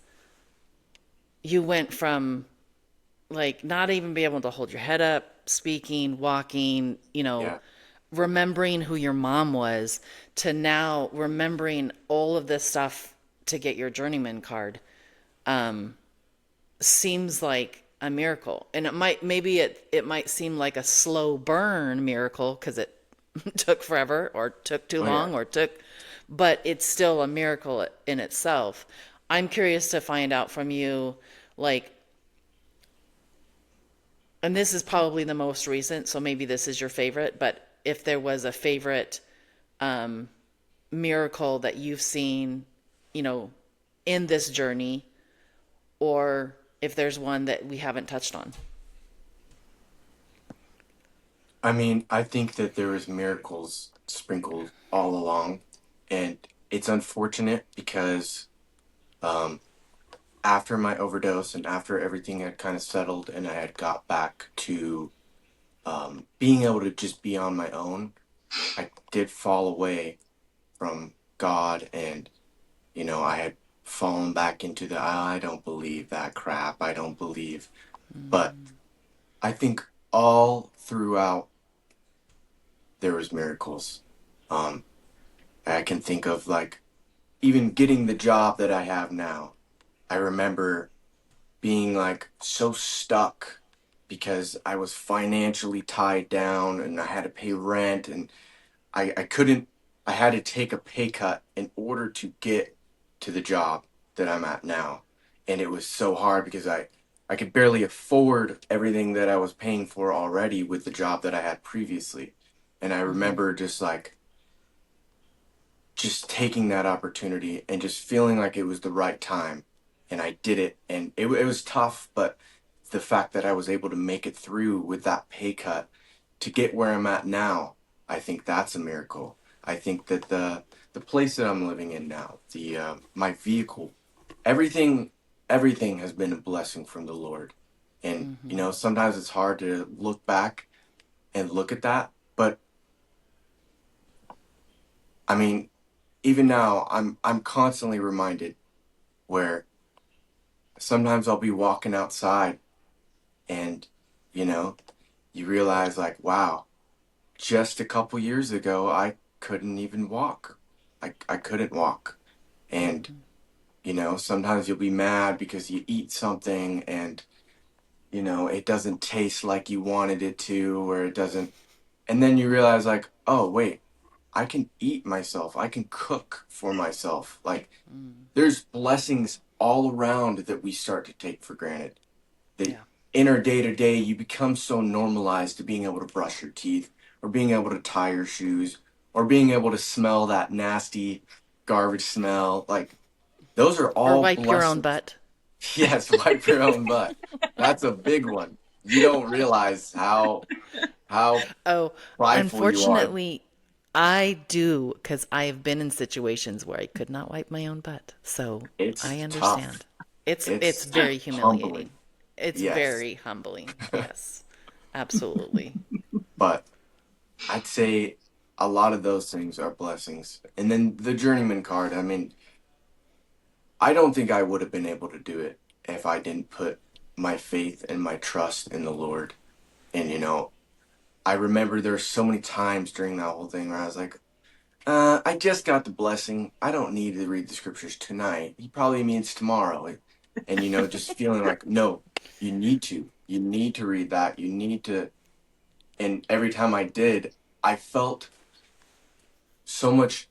you went from like not even be able to hold your head up, speaking, walking, Yeah. remembering who your mom was, to now remembering all of this stuff to get your journeyman card. Seems like a miracle. And it might seem like a slow burn miracle because it took forever or took too Oh yeah. long but it's still a miracle in itself. I'm curious to find out from you, like, and this is probably the most recent, so maybe this is your favorite, but if there was a favorite miracle that you've seen, in this journey, or if there's one that we haven't touched on. I mean, I think that there was miracles sprinkled all along, and it's unfortunate because um, after my overdose and after everything had kind of settled and I had got back to being able to just be on my own, I did fall away from God, and I had fallen back into the I don't believe that crap. I don't believe, but I think all throughout there was miracles. Um, I can think of like even getting the job that I have now. I remember being like so stuck because I was financially tied down and I had to pay rent, and I couldn't, I had to take a pay cut in order to get to the job that I'm at now. And it was so hard because I could barely afford everything that I was paying for already with the job that I had previously. And I remember just taking that opportunity and just feeling like it was the right time. And I did it. And it was tough, but the fact that I was able to make it through with that pay cut to get where I'm at now, I think that's a miracle. I think that the place that I'm living in now, the my vehicle, everything everything has been a blessing from the Lord. And sometimes it's hard to look back and look at that, but I mean, even now I'm constantly reminded where sometimes I'll be walking outside and you know you realize like, wow, just a couple years ago I couldn't even walk. I couldn't walk. And sometimes you'll be mad because you eat something and it doesn't taste like you wanted it to, or it doesn't, and then you realize like, oh wait, I can eat myself, I can cook for myself. Like, there's blessings all around that we start to take for granted. That Yeah. in our day to day, you become so normalized to being able to brush your teeth, or being able to tie your shoes, or being able to smell that nasty garbage smell. Like, those are Or all wipe your own blessings. butt. Yes, wipe your own butt. That's a big one. You don't realize how Oh, prideful you are. unfortunately, I do, because I have been in situations where I could not wipe my own butt. So I It's tough. understand. It's It's very humiliating. humbling. It's Yes. very humbling. Yes, absolutely. But I'd say a lot of those things are blessings. And then the journeyman card, I mean, I don't think I would have been able to do it if I didn't put my faith and my trust in the Lord. And I remember there were so many times during that whole thing where I was like, I just got the blessing. I don't need to read the scriptures tonight. He probably means tomorrow. And, just feeling like, no, you need to. You need to read that. You need to. And every time I did, I felt so much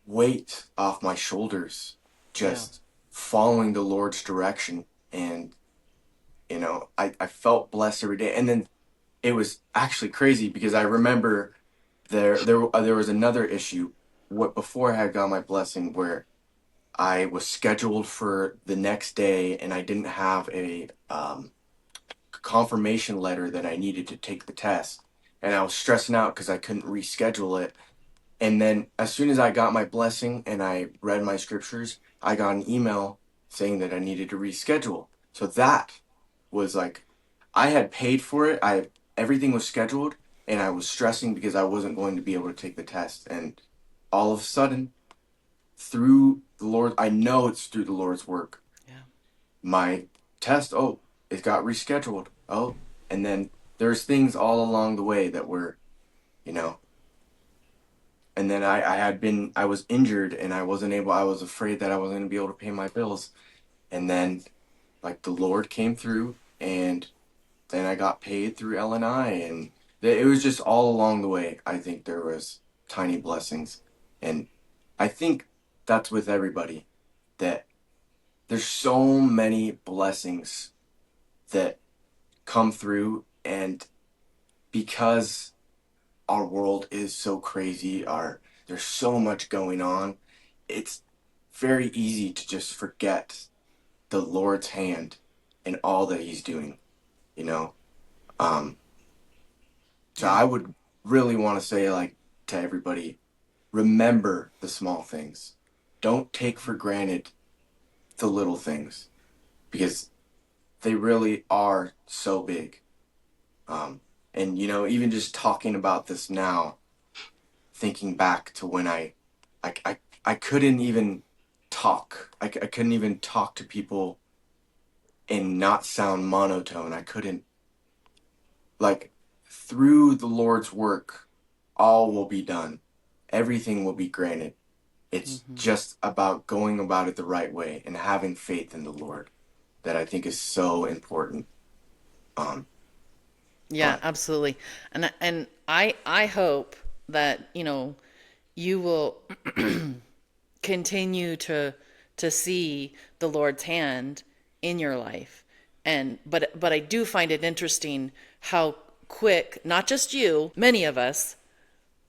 weight off my shoulders Yeah. just following the Lord's direction. And, I felt blessed every day. And then it was actually crazy because I remember there was another issue what before I had got my blessing where I was scheduled for the next day, and I didn't have a confirmation letter that I needed to take the test. And I was stressing out because I couldn't reschedule it. And then as soon as I got my blessing and I read my scriptures, I got an email saying that I needed to reschedule. So that was like, I had paid for it. Everything was scheduled, and I was stressing because I wasn't going to be able to take the test. And all of a sudden, through the Lord, I know it's through the Lord's work. Yeah. My test, oh, it got rescheduled. Oh, and then there's things all along the way that were, you know, and then I was injured and I was afraid that I wasn't going to be able to pay my bills. And then like the Lord came through, and then I got paid through L&I, and it was just all along the way. I think there was tiny blessings. And I think that's with everybody, that there's so many blessings that come through, and because our world is so crazy, there's so much going on, it's very easy to just forget the Lord's hand and all that he's doing, you know? Um, so Yeah. I would really want to say, like, to everybody, remember the small things. Don't take for granted the little things, because they really are so big. And even just talking about this now, thinking back to when I couldn't even talk. I couldn't even talk to people and not sound monotone. I couldn't, like, through the Lord's work, all will be done. Everything will be granted. It's just about going about it the right way and having faith in the Lord, that I think is so important. Yeah, But absolutely. And I hope that, you will continue to see the Lord's hand in your life. And but I do find it interesting how quick, not just you, many of us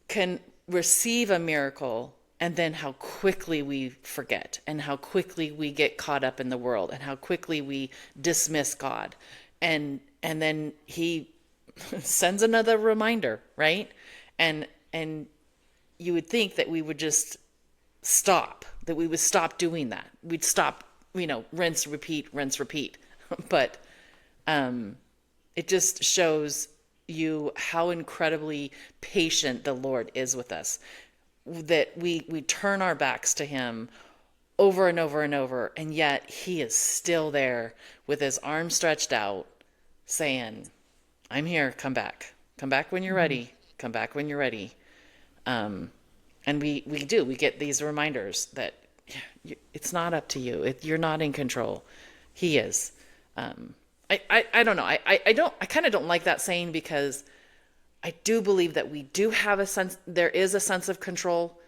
can receive a miracle, and then how quickly we forget, and how quickly we get caught up in the world, and how quickly we dismiss God. And then he sends another reminder, right? And you would think that we would just stop, that we would stop doing that. We'd stop, rinse, repeat, rinse, repeat. But it just shows you how incredibly patient the Lord is with us, that we turn our backs to him over and over and over, and yet he is still there with his arms stretched out saying, I'm here, come back. Come back when you're ready. Come back when you're ready. And we get these reminders that it's not up to you. You're not in control. He is. I don't know. I kind of don't like that saying, because I do believe that we do have there is a sense of control,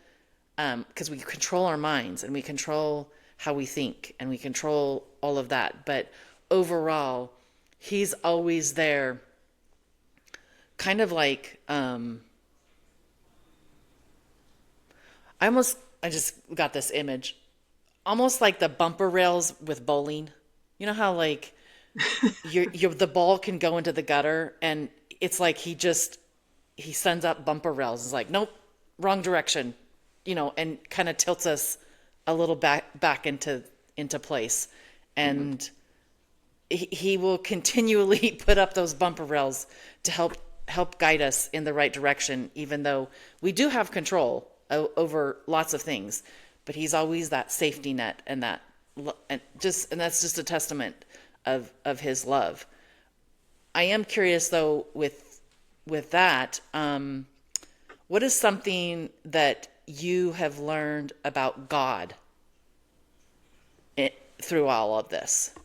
because we control our minds, and we control how we think, and we control all of that. But overall, he's always there, kind of like, I just got this image, almost like the bumper rails with bowling. You know how, like, the ball can go into the gutter, and it's like he sends up bumper rails. It's like, nope, wrong direction, and kind of tilts us a little back into place. And he will continually put up those bumper rails to help guide us in the right direction, even though we do have control over lots of things. But he's always that safety net, and that's just a testament of his love. I am curious, though, with that, what is something that you have learned about God through all of this?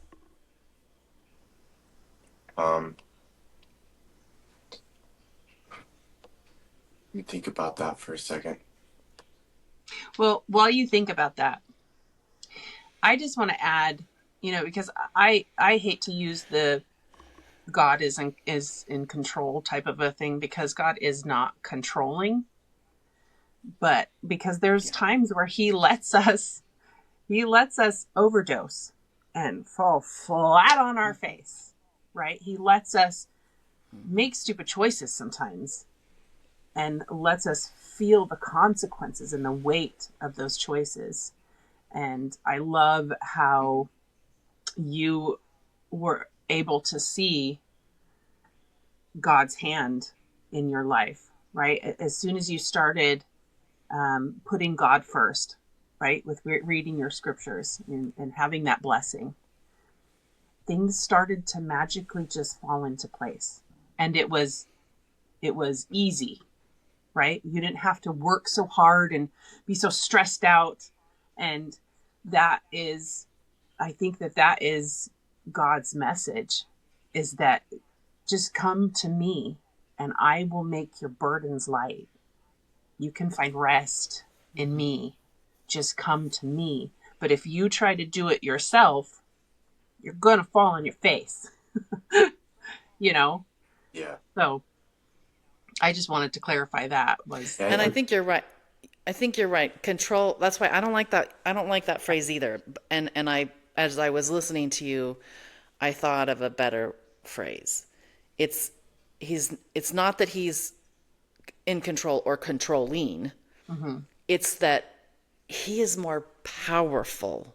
let me think about that for a second. Well, while you think about that, I just want to add, because I hate to use the God is in control type of a thing, because God is not controlling, but because there's times where he lets us He lets us overdose and fall flat on our face, right? He lets us make stupid choices sometimes and lets us feel the consequences and the weight of those choices. And I love how you were able to see God's hand in your life, right? As soon as you started putting God first, right, with reading your scriptures and having that blessing, things started to magically just fall into place. And it was easy, right? You didn't have to work so hard and be so stressed out. And that is, I think that is God's message, is that just come to me and I will make your burdens light. You can find rest in me. Just come to me. But if you try to do it yourself, you're going to fall on your face, you know? Yeah. So I just wanted to clarify that was, And I I, think you're right. I think you're right. Control. That's why I don't like that. I don't like that phrase either. And I, as I was listening to you, I thought of a better phrase. It's It's not that he's in control or controlling. mm-hmm. It's that he is more powerful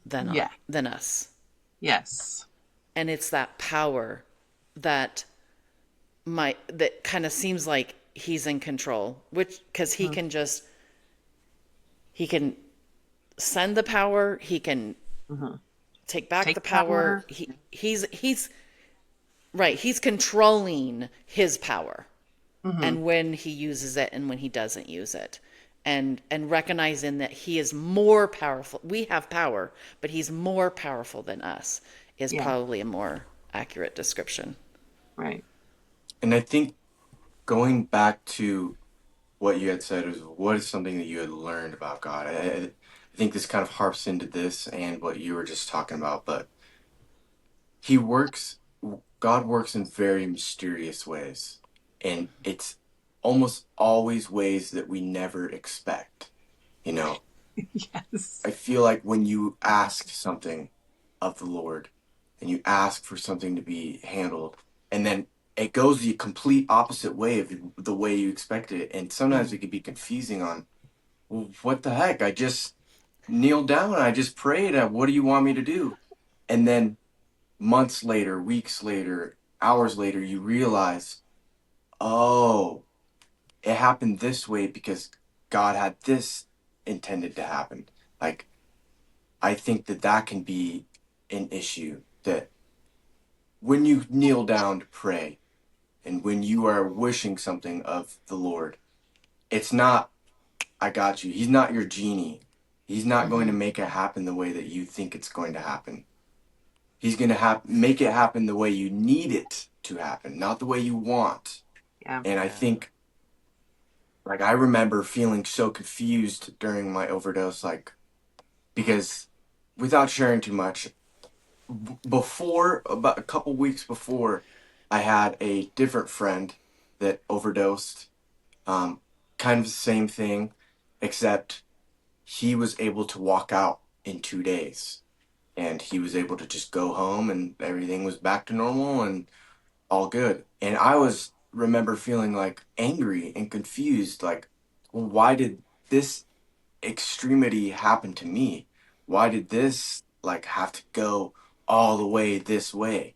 Yeah, than us, yes. and it's that power that that kind of seems like he's in control, which because Mm-hmm. he can send the power, he can Mm-hmm. take back the Take power. power. He's right. He's controlling his power, Mm-hmm. and when he uses it and when he doesn't use it, and recognizing that he is more powerful. We have power, but he's more powerful than us is Yeah, probably a more accurate description. right. and I think going back to what you had said is what is something that you had learned about God. I think this kind of harps into this and what you were just talking about, but he works, God works in very mysterious ways. And it's almost always ways that we never expect. You know, Yes. I feel like when you ask something of the Lord and you ask for something to be handled, and then it goes the complete opposite way of the way you expected it. And sometimes it can be confusing on, well, what the heck? I just kneeled down. I just prayed. What do you want me to do? And then months later, weeks later, hours later, you realize, oh, it happened this way because God had this intended to happen. Like, I think that that can be an issue that when you kneel down to pray and when you are wishing something of the Lord, it's not, I got you. He's not your genie. He's not going to make it happen the way that you think it's going to happen. He's going to make it happen the way you need it to happen, not the way you want. Yeah. And I think, like, I remember feeling so confused during my overdose, like, because without sharing too much, before, about a couple weeks before, I had a different friend that overdosed. Um, kind of the same thing, except he was able to walk out in 2 days. And he was able to just go home and everything was back to normal and all good. And I was remember feeling like angry and confused, like, well, why did this extremity happen to me? Why did this like have to go all the way this way?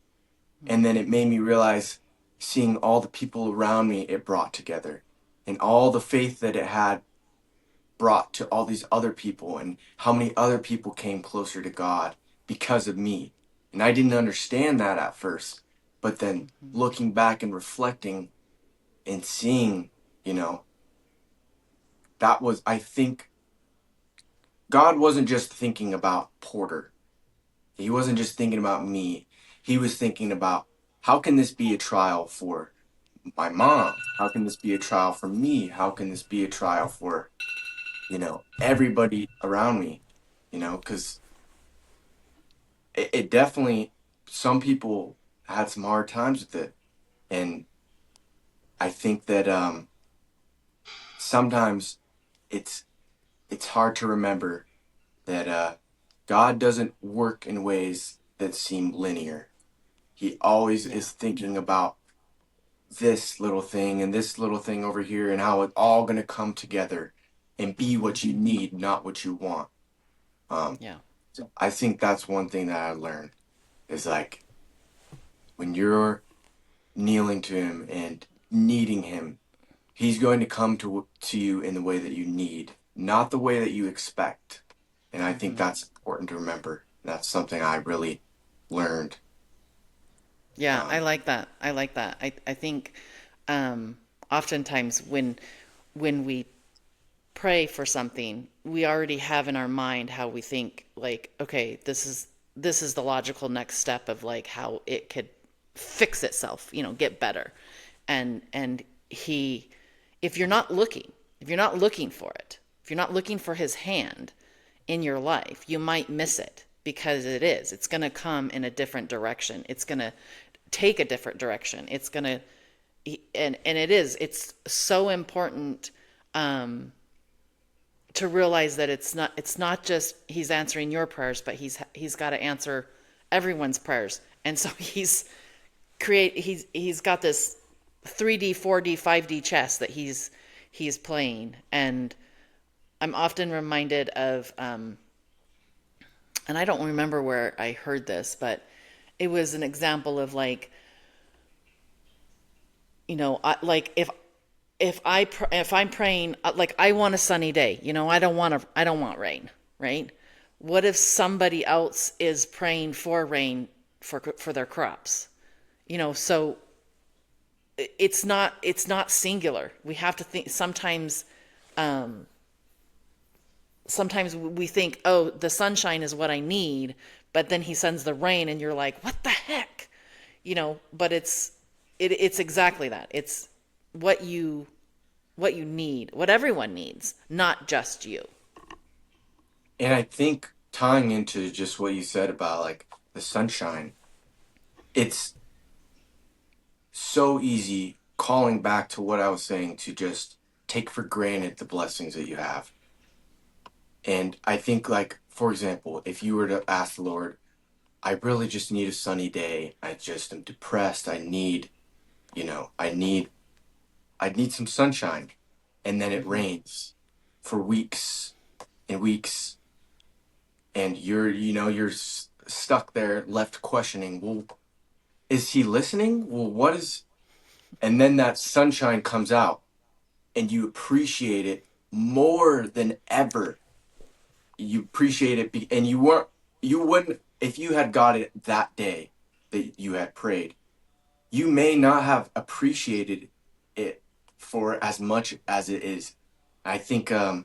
And then it made me realize seeing all the people around me it brought together and all the faith that it had brought to all these other people and how many other people came closer to God because of me. And I didn't understand that at first. But then looking back and reflecting and seeing, you know, that was, I think, God wasn't just thinking about Porter. He wasn't just thinking about me. He was thinking about how can this be a trial for my mom? How can this be a trial for me? How can this be a trial for, you know, everybody around me? You know, because it definitely, some people had some hard times with it. And I think that sometimes it's it's hard to remember that God doesn't work in ways that seem linear. He always Yeah. is thinking about this little thing and this little thing over here and how it's all going to come together and be what you need, not what you want. Um, Yeah. so I think that's one thing that I learned is like when you're kneeling to him and needing him, he's going to come to you in the way that you need, not the way that you expect. And I think that's important to remember. That's something I really learned. Yeah, I Um, like that. I like that. I think oftentimes when we pray for something, we already have in our mind how we think like, okay, this is the logical next step of like how it could fix itself, get better. And he if you're not looking, if you're not looking for it, if you're not looking for his hand in your life, you might miss it because it's going to come in a different direction. It's going to take a different direction. It's going to and it's so important to realize that it's not just he's answering your prayers, but he's got to answer everyone's prayers. And so he's got this 3D, 4D, 5D chess that he's playing. And I'm often reminded of and I don't remember where I heard this, but it was an example of like, like if I'm praying, like I want a sunny day, I don't want rain, right? What if somebody else is praying for rain for their crops? So it's not singular. We have to think sometimes we think, oh, the sunshine is what I need, but then he sends the rain and you're like, what the heck? But it's exactly that. It's what you need, what everyone needs, not just you. and I think tying into just what you said about like the sunshine, it's so easy calling back to what I was saying to just take for granted the blessings that you have. And I think, like, for example, if you were to ask the Lord, I really just need a sunny day. I just am depressed. You know, I need some sunshine. And then it rains for weeks and weeks. And you're stuck there, left questioning, well, is he listening? Well, and then that sunshine comes out and you appreciate it more than ever. You appreciate it, and you wouldn't, if you had got it that day that you had prayed, you may not have appreciated it for as much as it is. I think, I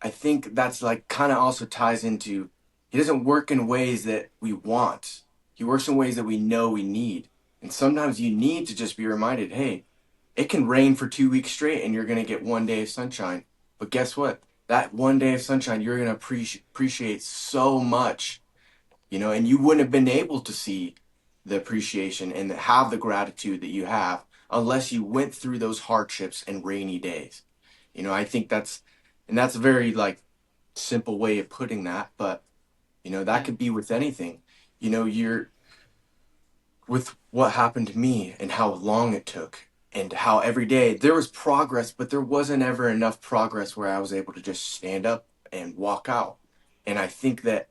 think that's like kind of also ties into, he doesn't work in ways that we want. He works in ways that we know we need. And sometimes you need to just be reminded, hey, it can rain for 2 weeks straight and you're going to get one day of sunshine. But guess what? That one day of sunshine, you're going to appreciate so much, and you wouldn't have been able to see the appreciation and have the gratitude that you have unless you went through those hardships and rainy days. I think that's a very like simple way of putting that, but that Yeah. could be with anything. You're with what happened to me and how long it took and how every day there was progress, but there wasn't ever enough progress where I was able to just stand up and walk out. And I think that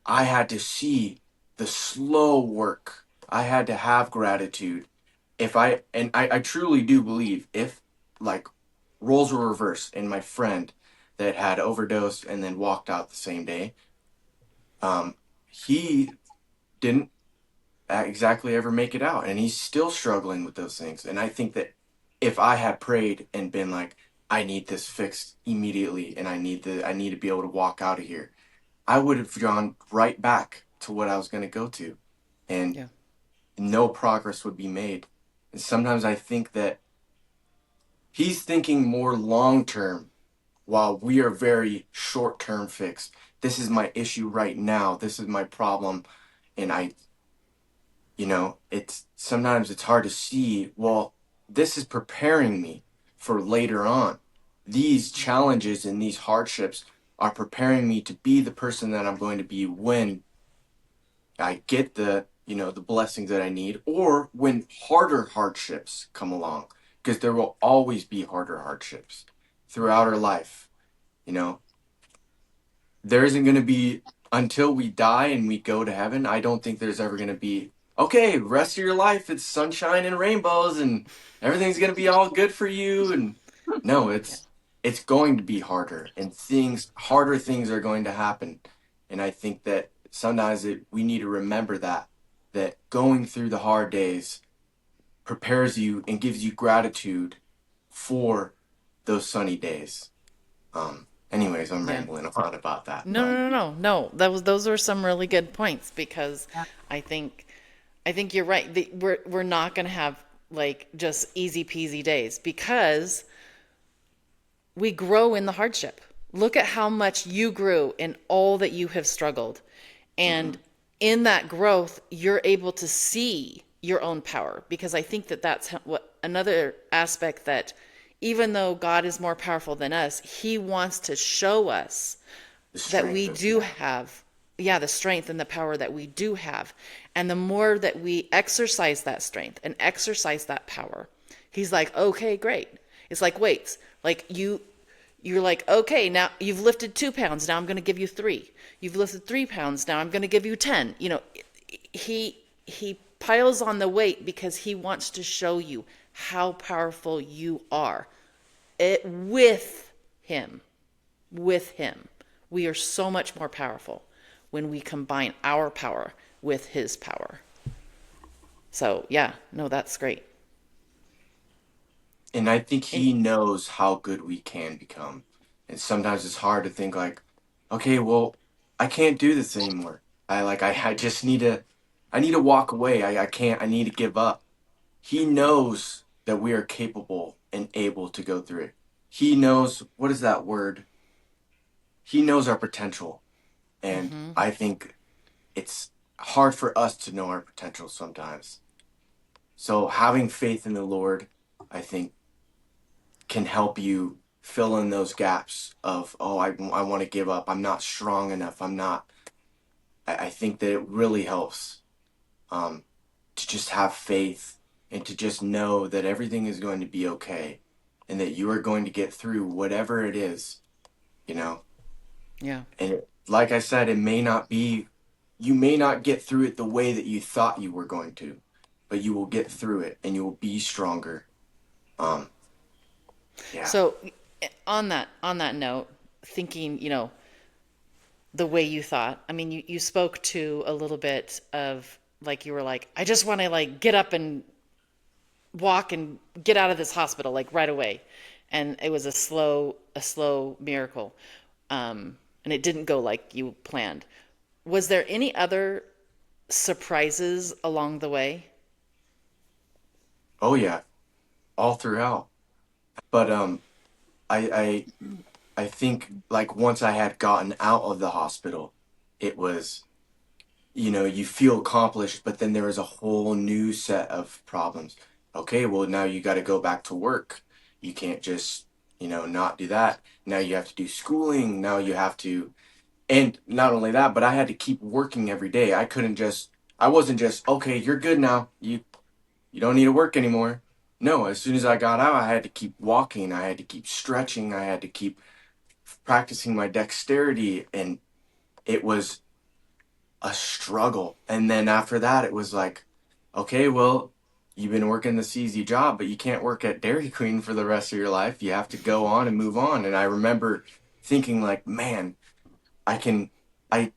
I had to see the slow work. I had to have gratitude. I truly do believe if like roles were reversed and my friend that had overdosed and then walked out the same day, he didn't exactly ever make it out and he's still struggling with those things. And I think that if I had prayed and been like, I need this fixed immediately and I need to be able to walk out of here, I would have gone right back to what I was going to go to and Yeah. no progress would be made. And sometimes I think that he's thinking more long term while we are very short term fixed. This is my issue right now. This is my problem. And it's sometimes it's hard to see, well, this is preparing me for later on. These challenges and these hardships are preparing me to be the person that I'm going to be when I get the blessings that I need, or when harder hardships come along, because there will always be harder hardships throughout our life. You know, there isn't going to be, until we die and we go to heaven, I don't think there's ever going to be, okay, rest of your life, it's sunshine and rainbows and everything's going to be all good for you. And no, Yeah. it's going to be harder, and harder things are going to happen. And I think that sometimes we need to remember that going through the hard days prepares you and gives you gratitude for those sunny days. Anyways, I'm Yeah. rambling on about that, No, but no, no, no, no. Those were some really good points because Yeah. I think I think you're right. We're not going to have like just easy peasy days because we grow in the hardship. Look at how much you grew in all that you have struggled. And mhm, in that growth, you're able to see your own power because I think that that's what another aspect that even though God is more powerful than us, he wants to show us the that strength we of do have, yeah, the strength and the power that we do have. And the more that we exercise that strength and exercise that power, he's like, okay, great. It's like weights. Like you're like, okay, now you've lifted 2 pounds. Now I'm going to give you 3. You've lifted 3 pounds. Now I'm going to give you 10. He piles on the weight because he wants to show you how powerful you are. It him with him. We are so much more powerful when we combine our power with his power. So, yeah, no, that's great. and I think And he knows how good we can become. And sometimes it's hard to think like, okay, well, I can't do this anymore. I just I need to walk away. I can't, I need to give up. He knows that we are capable and able to go through it. He knows, what is that word? He knows our potential. And I think it's hard for us to know our potential sometimes. So having faith in the Lord, I think, can help you fill in those gaps of, oh, I want to give up. I'm not strong enough. I'm not. I think that it really helps um, to just have faith and to just know that everything is going to be okay and that you are going to get through whatever it is, you know. yeah, And like I said, you may not get through it the way that you thought you were going to, but you will get through it and you will be stronger. Um, yeah. so on that note, thinking, the way you thought. I mean, you spoke to a little bit of like you were like, I just want to like get up and walk and get out of this hospital like right away. And it was a slow miracle. And it didn't go like you planned. Was there any other surprises along the way? Oh yeah, all throughout. But I I think like once I had gotten out of the hospital, it was, you feel accomplished, but then there was a whole new set of problems. Okay, well now you got to go back to work. You can't just, not do that. Now you have to do schooling. Now you have to, and not only that, but I had to keep working every day. I wasn't just, okay, you're good now. You don't need to work anymore. No, as soon as I got out, I had to keep walking. I had to keep stretching. I had to keep practicing my dexterity, and it was a struggle. And then after that, it was like, okay, well, you've been working this easy job, but you can't work at Dairy Queen for the rest of your life. You have to go on and move on. And I remember thinking like, man, I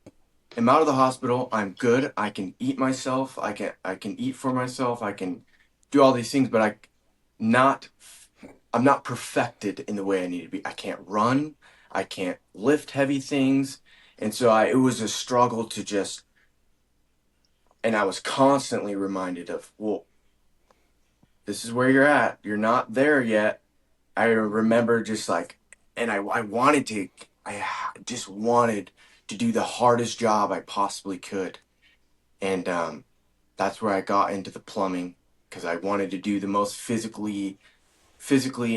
am out of the hospital. I'm good. I can eat myself. I can eat for myself. I can do all these things, but not I'm not perfected in the way I need to be. I can't run. I can't lift heavy things. And so it was a struggle to just, and I was constantly reminded of, well, this is where you're at. You're not there yet. I remember just like, and I wanted to, I just wanted to do the hardest job I possibly could. And that's where I got into the plumbing because I wanted to do the most physically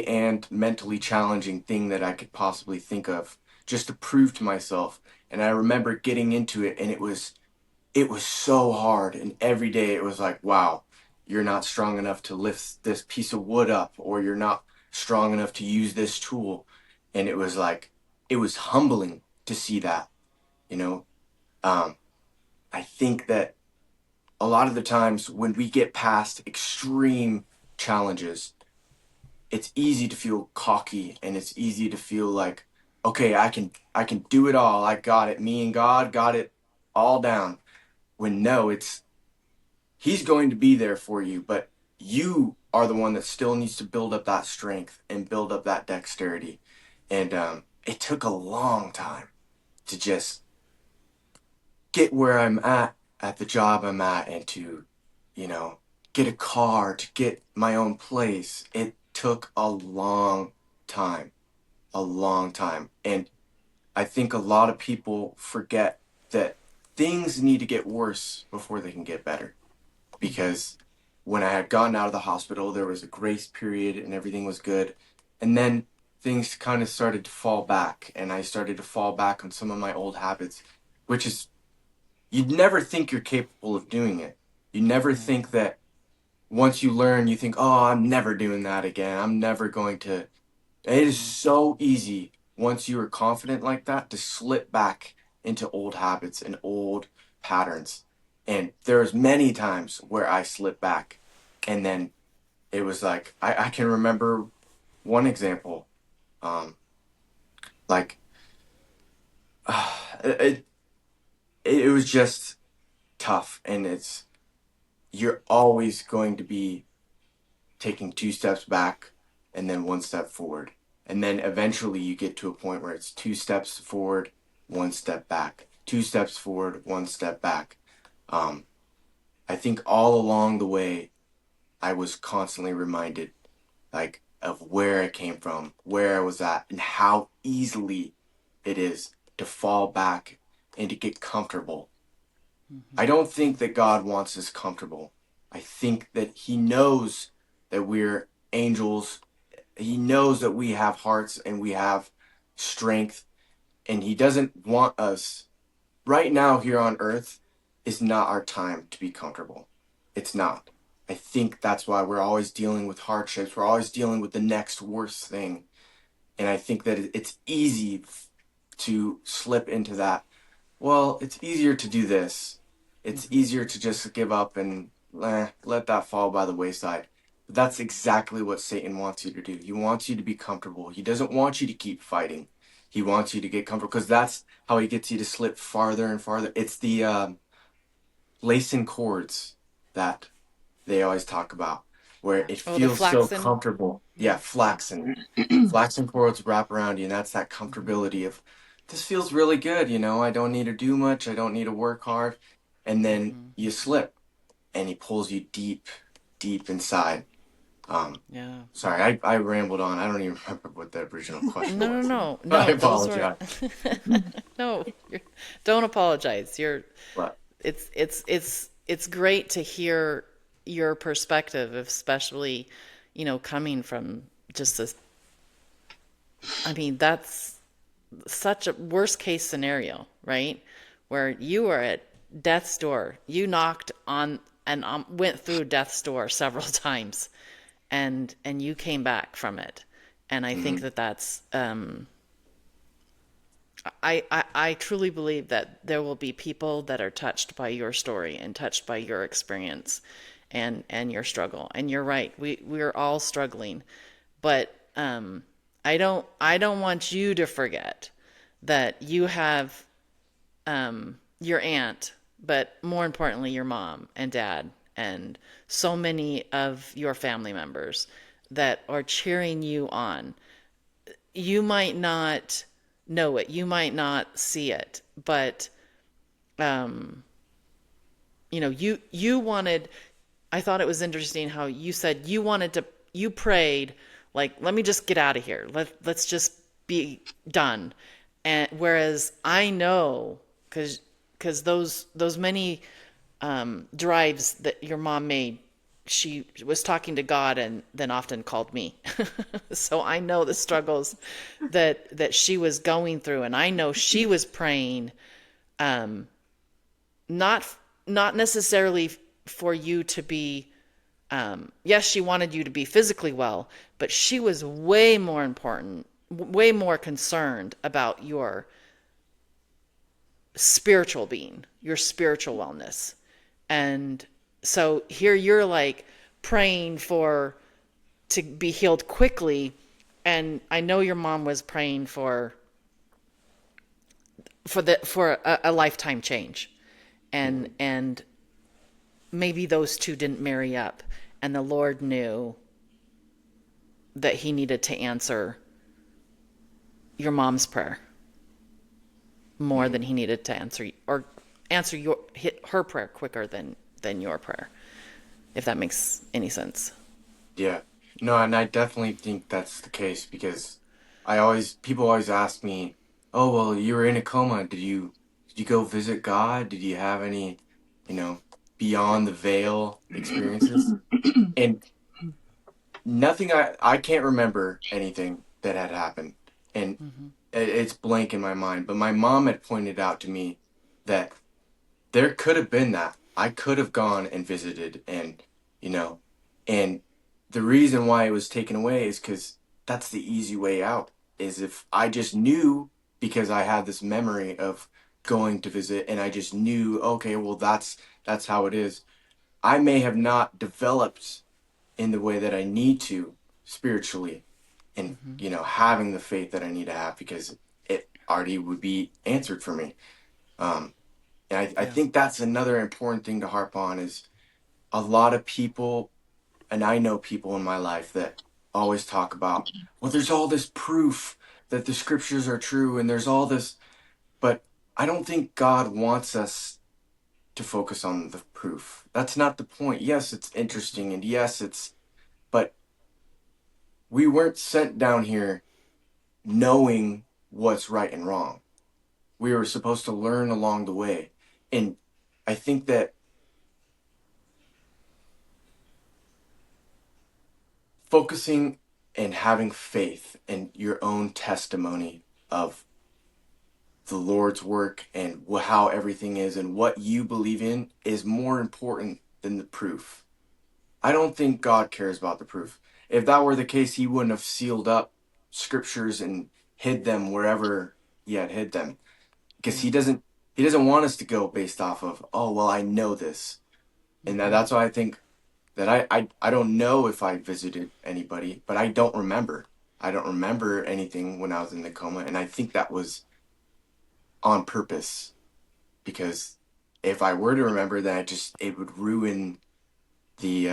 and mentally challenging thing that I could possibly think of just to prove to myself. And I remember getting into it, and it was so hard. And every day it was like, wow, you're not strong enough to lift this piece of wood up, or you're not strong enough to use this tool. And it was like, it was humbling to see that, you know. Um, I think that a lot of the times when we get past extreme challenges, it's easy to feel cocky, and it's easy to feel like, okay, I can do it all. I got it. Me and God got it all down. When no, it's He's going to be there for you, but you are the one that still needs to build up that strength and build up that dexterity. And it took a long time to just get where I'm at the job I'm at, and to, you know, get a car, to get my own place. It took a long time. And I think a lot of people forget that things need to get worse before they can get better. Because when I had gotten out of the hospital, there was a grace period and everything was good. And then things kind of started to fall back, and I started to fall back on some of my old habits, which is, you'd never think you're capable of doing it. You never think that once you learn, you think, oh, I'm never doing that again. I'm never going to. It is so easy once you are confident like that to slip back into old habits and old patterns. And there's many times where I slipped back, and then it was like, I can remember one example. Um, like it, it was just tough, and you're always going to be taking two steps back and then one step forward. And then eventually you get to a point where it's two steps forward, one step back, two steps forward, one step back. Um, I think all along the way, I was constantly reminded, like, of where I came from, where I was at, and how easily it is to fall back and to get comfortable. I don't think that God wants us comfortable. I think that He knows that we're angels. He knows that we have hearts and we have strength, and He doesn't want us. Right now here on earth is not our time to be comfortable. It's not. I think that's why we're always dealing with hardships. We're always dealing with the next worst thing. And I think that it's easy to slip into that. Well, it's easier to do this. It's easier to just give up and let that fall by the wayside. But that's exactly what Satan wants you to do. He wants you to be comfortable. He doesn't want you to keep fighting. He wants you to get comfortable, because that's how he gets you to slip farther and farther. It's the lacing cords that they always talk about, where it Oh, the feels so flaxen. comfortable. Yeah, flaxen. Flaxen cords wrap around you, and that's that comfortability of, this feels really good, I don't need to do much, I don't need to work hard. And then you slip, and he pulls you deep, deep inside. Yeah. Sorry, I rambled on. I don't even remember what the original question No, no, was. no, I no. Those were apologize. no. Don't apologize. But It's great to hear your perspective, especially, coming from just this. I mean, that's such a worst case scenario, right? Where you were at death's door. You knocked on and went through death's door several times, and you came back from it. And I think that's I truly believe that there will be people that are touched by your story and touched by your experience and your struggle. And you're right. We're all struggling. But I don't want you to forget that you have your aunt, but more importantly your mom and dad and so many of your family members that are cheering you on. You might not know it, you might not see it, but you wanted. I thought it was interesting how you said you prayed, like, let me just get out of here, let's just be done. And whereas I know, because those many drives that your mom made she was talking to God and then often called me. So I know the struggles that she was going through, and I know she was praying, um, not not necessarily for you to be. Yes, she wanted you to be physically well, but she was way more important, way more concerned about your spiritual being, your spiritual wellness. And so here you're like praying for to be healed quickly, and I know your mom was praying for a lifetime change. And maybe those two didn't marry up, and the Lord knew that he needed to answer your mom's prayer more than he needed to answer her prayer quicker than your prayer, if that makes any sense. Yeah. No, and I definitely think that's the case because people always ask me, "Oh, well, you were in a coma. Did you go visit God? Did you have any, you know, beyond the veil experiences?" And nothing I can't remember anything that had happened. And it's blank in my mind, but my mom had pointed out to me that there could have been that. I could have gone and visited and, you know, and the reason why it was taken away is because that's the easy way out. Is if I just knew because I had this memory of going to visit and I just knew, okay, well, that's how it is. I may have not developed in the way that I need to spiritually and, having the faith that I need to have because it already would be answered for me. Um, and I Yeah. think that's another important thing to harp on is a lot of people, and I know people in my life that always talk about, well, there's all this proof that the scriptures are true and there's all this, but I don't think God wants us to focus on the proof. That's not the point. Yes, it's interesting and yes, but we weren't sent down here knowing what's right and wrong. We were supposed to learn along the way. And I think that focusing and having faith in your own testimony of the Lord's work and how everything is and what you believe in is more important than the proof. I don't think God cares about the proof. If that were the case, he wouldn't have sealed up scriptures and hid them wherever he had hid them. Because Yeah. he doesn't want us to go based off of, oh, well, I know this. And that's why I think that I don't know if I visited anybody, but I don't remember. I don't remember anything when I was in the coma, and I think that was on purpose because if I were to remember that, it would ruin the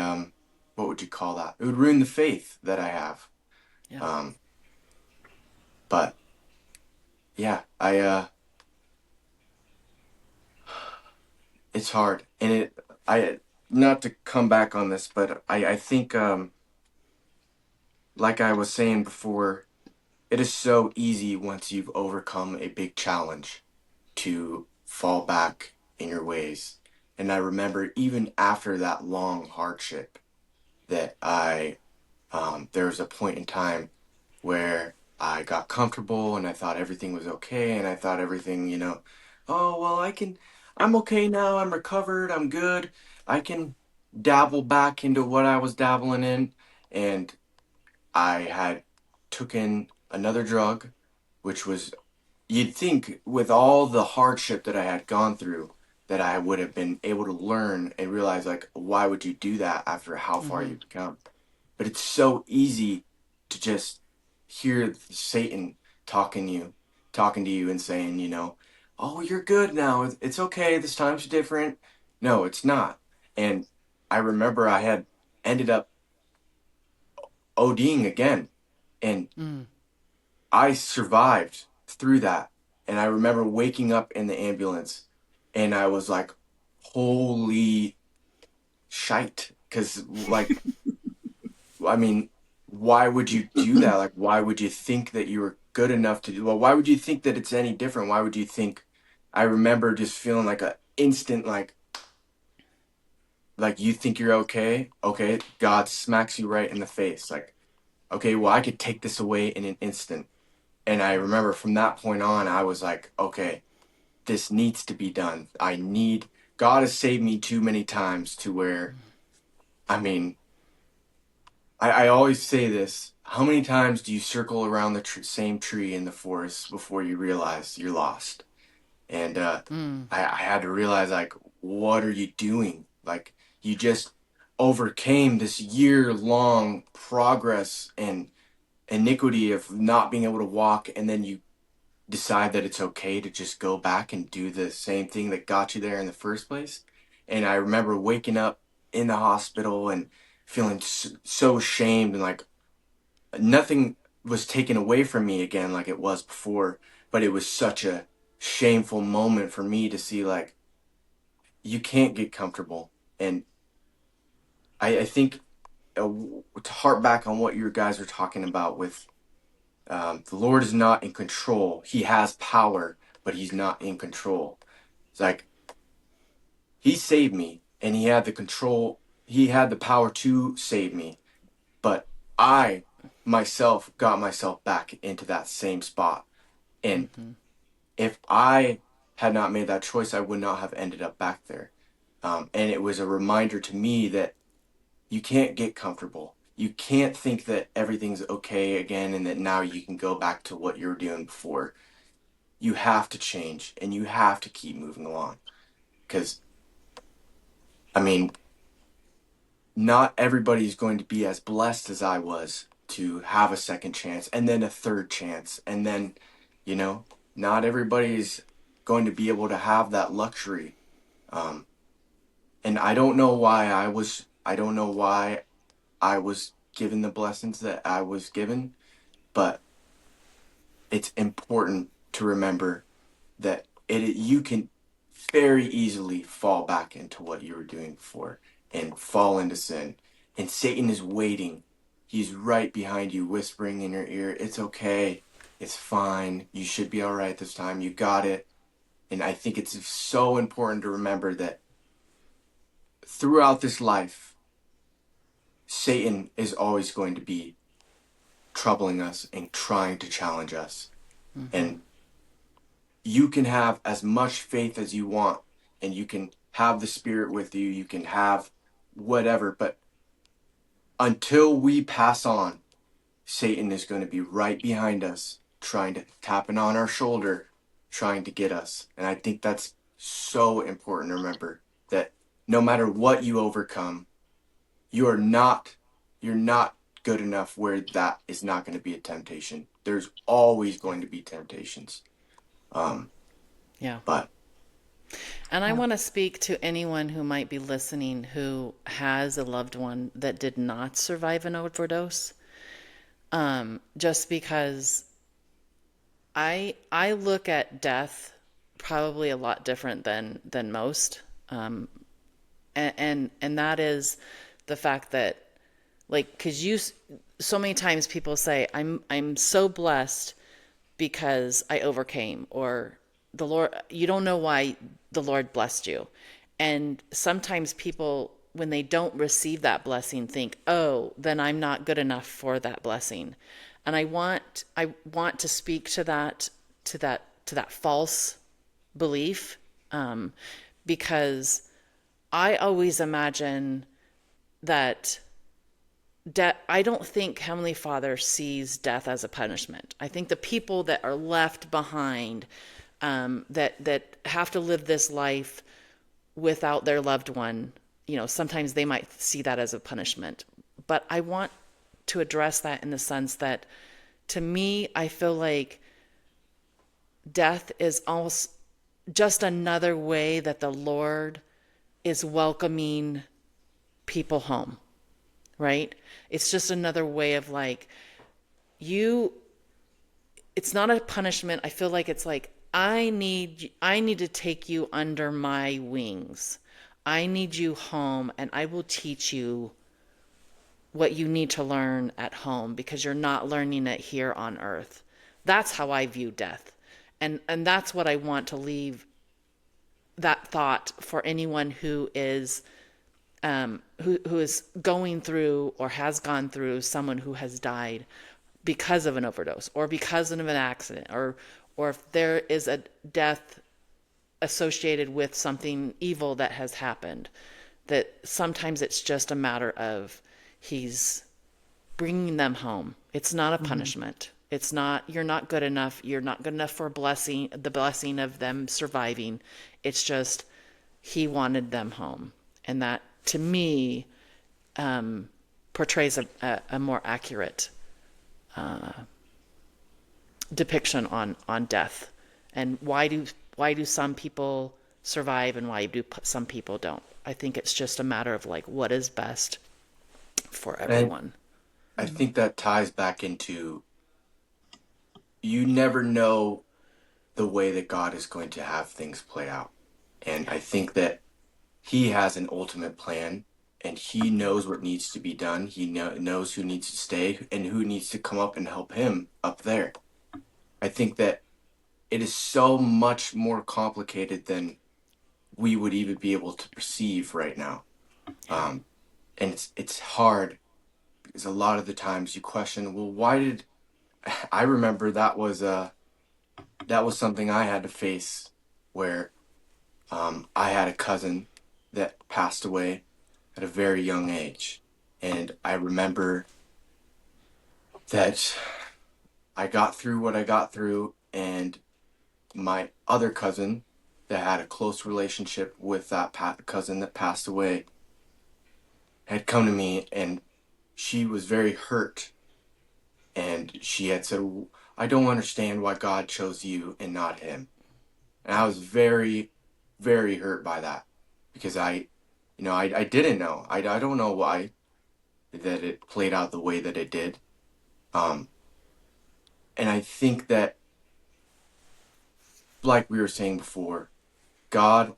what would you call that? It would ruin the faith that I have. Yeah. Um, but yeah, it's hard, and I not to come back on this, but I think like I was saying before, it is so easy once you've overcome a big challenge to fall back in your ways. And I remember even after that long hardship that there was a point in time where I got comfortable and I thought everything was okay and I thought everything, oh, well, I'm okay now. I'm recovered. I'm good. I can dabble back into what I was dabbling in. And I had taken another drug, which was, you'd think with all the hardship that I had gone through, that I would have been able to learn and realize, like, why would you do that after how far you've come? But it's so easy to just hear Satan talking to you and saying, oh, you're good now. It's okay. This time's different. No, it's not. And I remember I had ended up ODing again. And I survived through that. And I remember waking up in the ambulance and I was like, holy shite. Because, like, I mean, why would you do that? Like, why would you think that you were good enough to do? Well, why would you think that it's any different? Why would you think? I remember just feeling like a instant, like like you think you're okay. Okay, God smacks you right in the face. Like, okay, well, I could take this away in an instant. And I remember from that point on, I was like, okay, this needs to be done. God has saved me too many times to where, I mean, I always say this. How many times do you circle around the same tree in the forest before you realize you're lost? And I had to realize, like, what are you doing? Like, you just overcame this year-long progress and iniquity of not being able to walk, and then you decide that it's okay to just go back and do the same thing that got you there in the first place. And I remember waking up in the hospital and feeling so ashamed, and like nothing was taken away from me again like it was before, but it was such a shameful moment for me to see, like, you can't get comfortable. And I think to harp back on what you guys were talking about with the Lord is not in control. He has power, but he's not in control. It's like he saved me and he had the control. He had the power to save me, but I myself got myself back into that same spot. And if I had not made that choice, I would not have ended up back there. And it was a reminder to me that you can't get comfortable. You can't think that everything's okay again and that now you can go back to what you were doing before. You have to change and you have to keep moving along. Because, I mean, not everybody's going to be as blessed as I was to have a second chance and then a third chance. And then, not everybody's going to be able to have that luxury. And I don't know why I was given the blessings that I was given, but it's important to remember that you can very easily fall back into what you were doing before and fall into sin. And Satan is waiting. He's right behind you, whispering in your ear, it's okay. It's fine. You should be all right this time. You got it. And I think it's so important to remember that throughout this life, Satan is always going to be troubling us and trying to challenge us. And you can have as much faith as you want, and you can have the Spirit with you, you can have whatever, but until we pass on, Satan is going to be right behind us, tapping on our shoulder, trying to get us. And I think that's so important to remember, that no matter what you overcome, you're not good enough where that is not going to be a temptation. There's always going to be temptations. Yeah. But And I want to speak to anyone who might be listening who has a loved one that did not survive an overdose. Just because I look at death probably a lot different than most. And that is the fact that, like, because so many times people say, I'm so blessed because I overcame, or the Lord, you don't know why the Lord blessed you. And sometimes people, when they don't receive that blessing, think, oh, then I'm not good enough for that blessing. And I want to speak to that false belief, because I always imagine that I don't think Heavenly Father sees death as a punishment. I think the people that are left behind, that have to live this life without their loved one, sometimes they might see that as a punishment. But I want to address that in the sense that, to me, I feel like death is almost just another way that the Lord is welcoming people home, right? It's just another way of, like, it's not a punishment. I feel like it's like, I need to take you under my wings. I need you home, and I will teach you what you need to learn at home, because you're not learning it here on earth. That's how I view death. And that's what I want to leave that thought for anyone who is who is going through or has gone through someone who has died because of an overdose or because of an accident, or if there is a death associated with something evil that has happened, that sometimes it's just a matter of he's bringing them home. It's not a punishment. It's not, you're not good enough. You're not good enough for the blessing of them surviving. It's just, he wanted them home. And that, to me, portrays a more accurate depiction on death. And why do some people survive and why do some people don't? I think it's just a matter of like what is best for everyone. I think that ties back into, you never know the way that God is going to have things play out. And I think that he has an ultimate plan, and he knows what needs to be done. He knows who needs to stay and who needs to come up and help him up there. I think that it is so much more complicated than we would even be able to perceive right now. And it's hard because a lot of the times you question, well, why did I remember that was something I had to face where I had a cousin that passed away at a very young age. And I remember that I got through what I got through, and my other cousin that had a close relationship with that cousin that passed away had come to me, and she was very hurt. And she had said, I don't understand why God chose you and not him. And I was very, very hurt by that because I didn't know. I don't know why that it played out the way that it did. And I think that, like we were saying before, God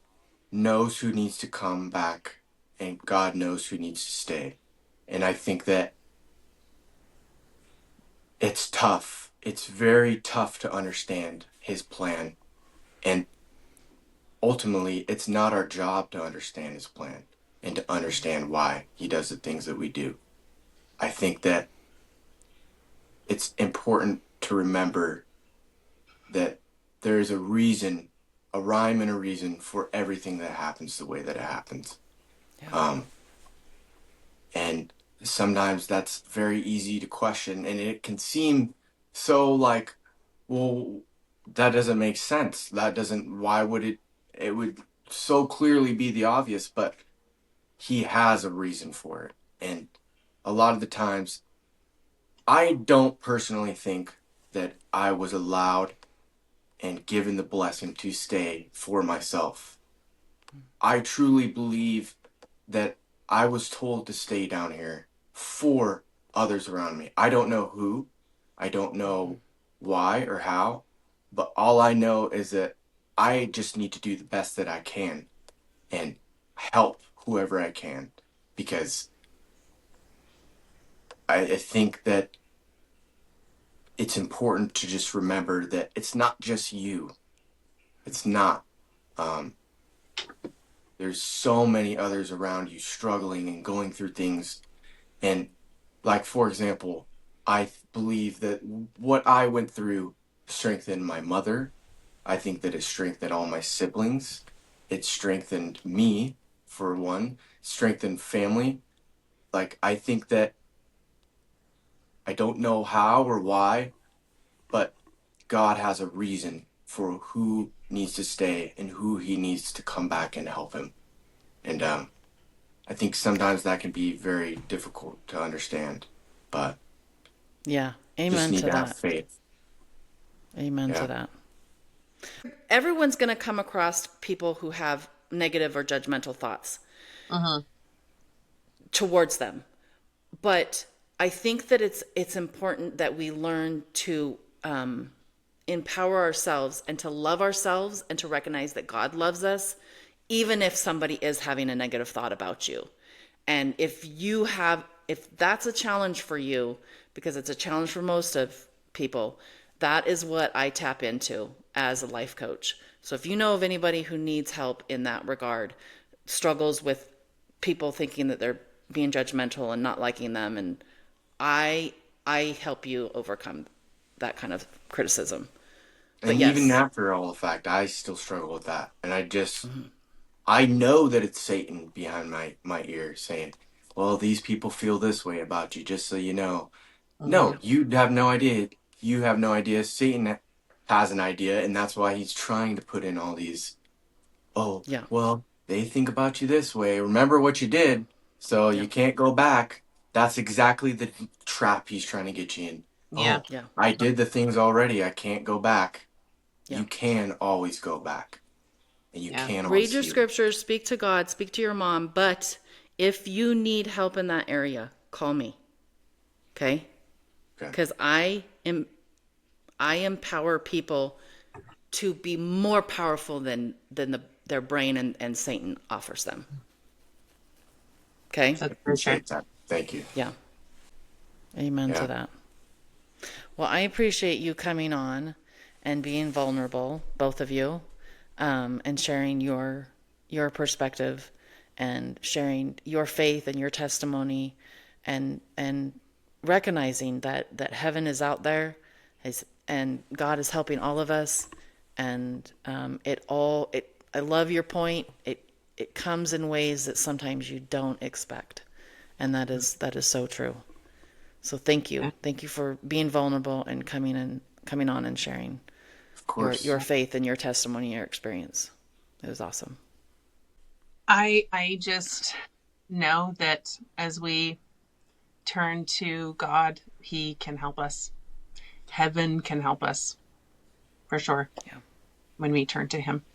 knows who needs to come back and God knows who needs to stay. And I think that it's tough. It's very tough to understand his plan. And ultimately, it's not our job to understand his plan and to understand why he does the things that we do. I think that it's important to remember that there is a reason, a rhyme and a reason for everything that happens the way that it happens. Yeah. And sometimes that's very easy to question, and it can seem so like, well, that doesn't make sense. Why would it would so clearly be the obvious, but he has a reason for it. And a lot of the times, I don't personally think that I was allowed and given the blessing to stay for myself. I truly believe that I was told to stay down here for others around me. I don't know who, I don't know why or how, but all I know is that I just need to do the best that I can and help whoever I can, because I think that it's important to just remember that it's not just you. It's not. There's so many others around you struggling and going through things. And like, for example, I believe that what I went through strengthened my mother. I think that it strengthened all my siblings. It strengthened me, for one, strengthened family. Like, I think that I don't know how or why, but God has a reason for who needs to stay and who he needs to come back and help him. And I think sometimes that can be very difficult to understand, but Yeah. just Amen need to to have that. faith. Amen to Yeah. that. Everyone's going to come across people who have negative or judgmental thoughts towards them. But I think that it's important that we learn to empower ourselves and to love ourselves and to recognize that God loves us, even if somebody is having a negative thought about you. And if that's a challenge for you, because it's a challenge for most of people, that is what I tap into as a life coach. So if you know of anybody who needs help in that regard, struggles with people thinking that they're being judgmental and not liking them, and I help you overcome that kind of criticism. But And even yes, after all the fact, I still struggle with that. And I know that it's Satan behind my ear saying, well, these people feel this way about you, just so you know. Mhm. No, you have no idea. You have no idea. Satan has an idea, and that's why he's trying to put in all these, oh, yeah, well, they think about you this way. Remember what you did, so yeah, you can't go back. That's exactly the trap he's trying to get you in. Yeah. Oh, yeah, I did the things already. I can't go back. yeah. You can always go back, and you Yeah. can always Read your heal. scriptures, speak to God, speak to your mom, but if you need help in that area, call me. Okay? Okay. Because I empower people to be more powerful than their brain and Satan offers them. Okay? That's for sure. Appreciate that. Thank you. Yeah. Amen to Yeah. that. Well, I appreciate you coming on and being vulnerable, both of you, and sharing your perspective and sharing your faith and your testimony, and recognizing that heaven is out there, and God is helping all of us, and I love your point. It comes in ways that sometimes you don't expect, and that is so true. So thank Yeah. you for being vulnerable and coming on and sharing Of your course. faith and your testimony, your experience. It was awesome. I just know that as we turn to God, He can help us. Heaven can help us for sure. Yeah. When we turn to Him.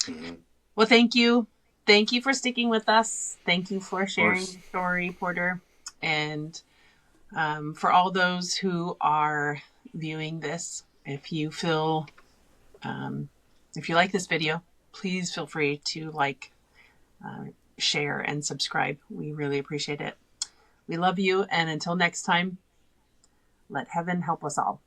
Hmm. Well, thank you. Thank you for sticking with us. Thank you for Of sharing course. your story, Porter. And for all those who are viewing this, if you feel, if you like this video, please feel free to like, share, and subscribe. We really appreciate it. We love you. And until next time, let heaven help us all.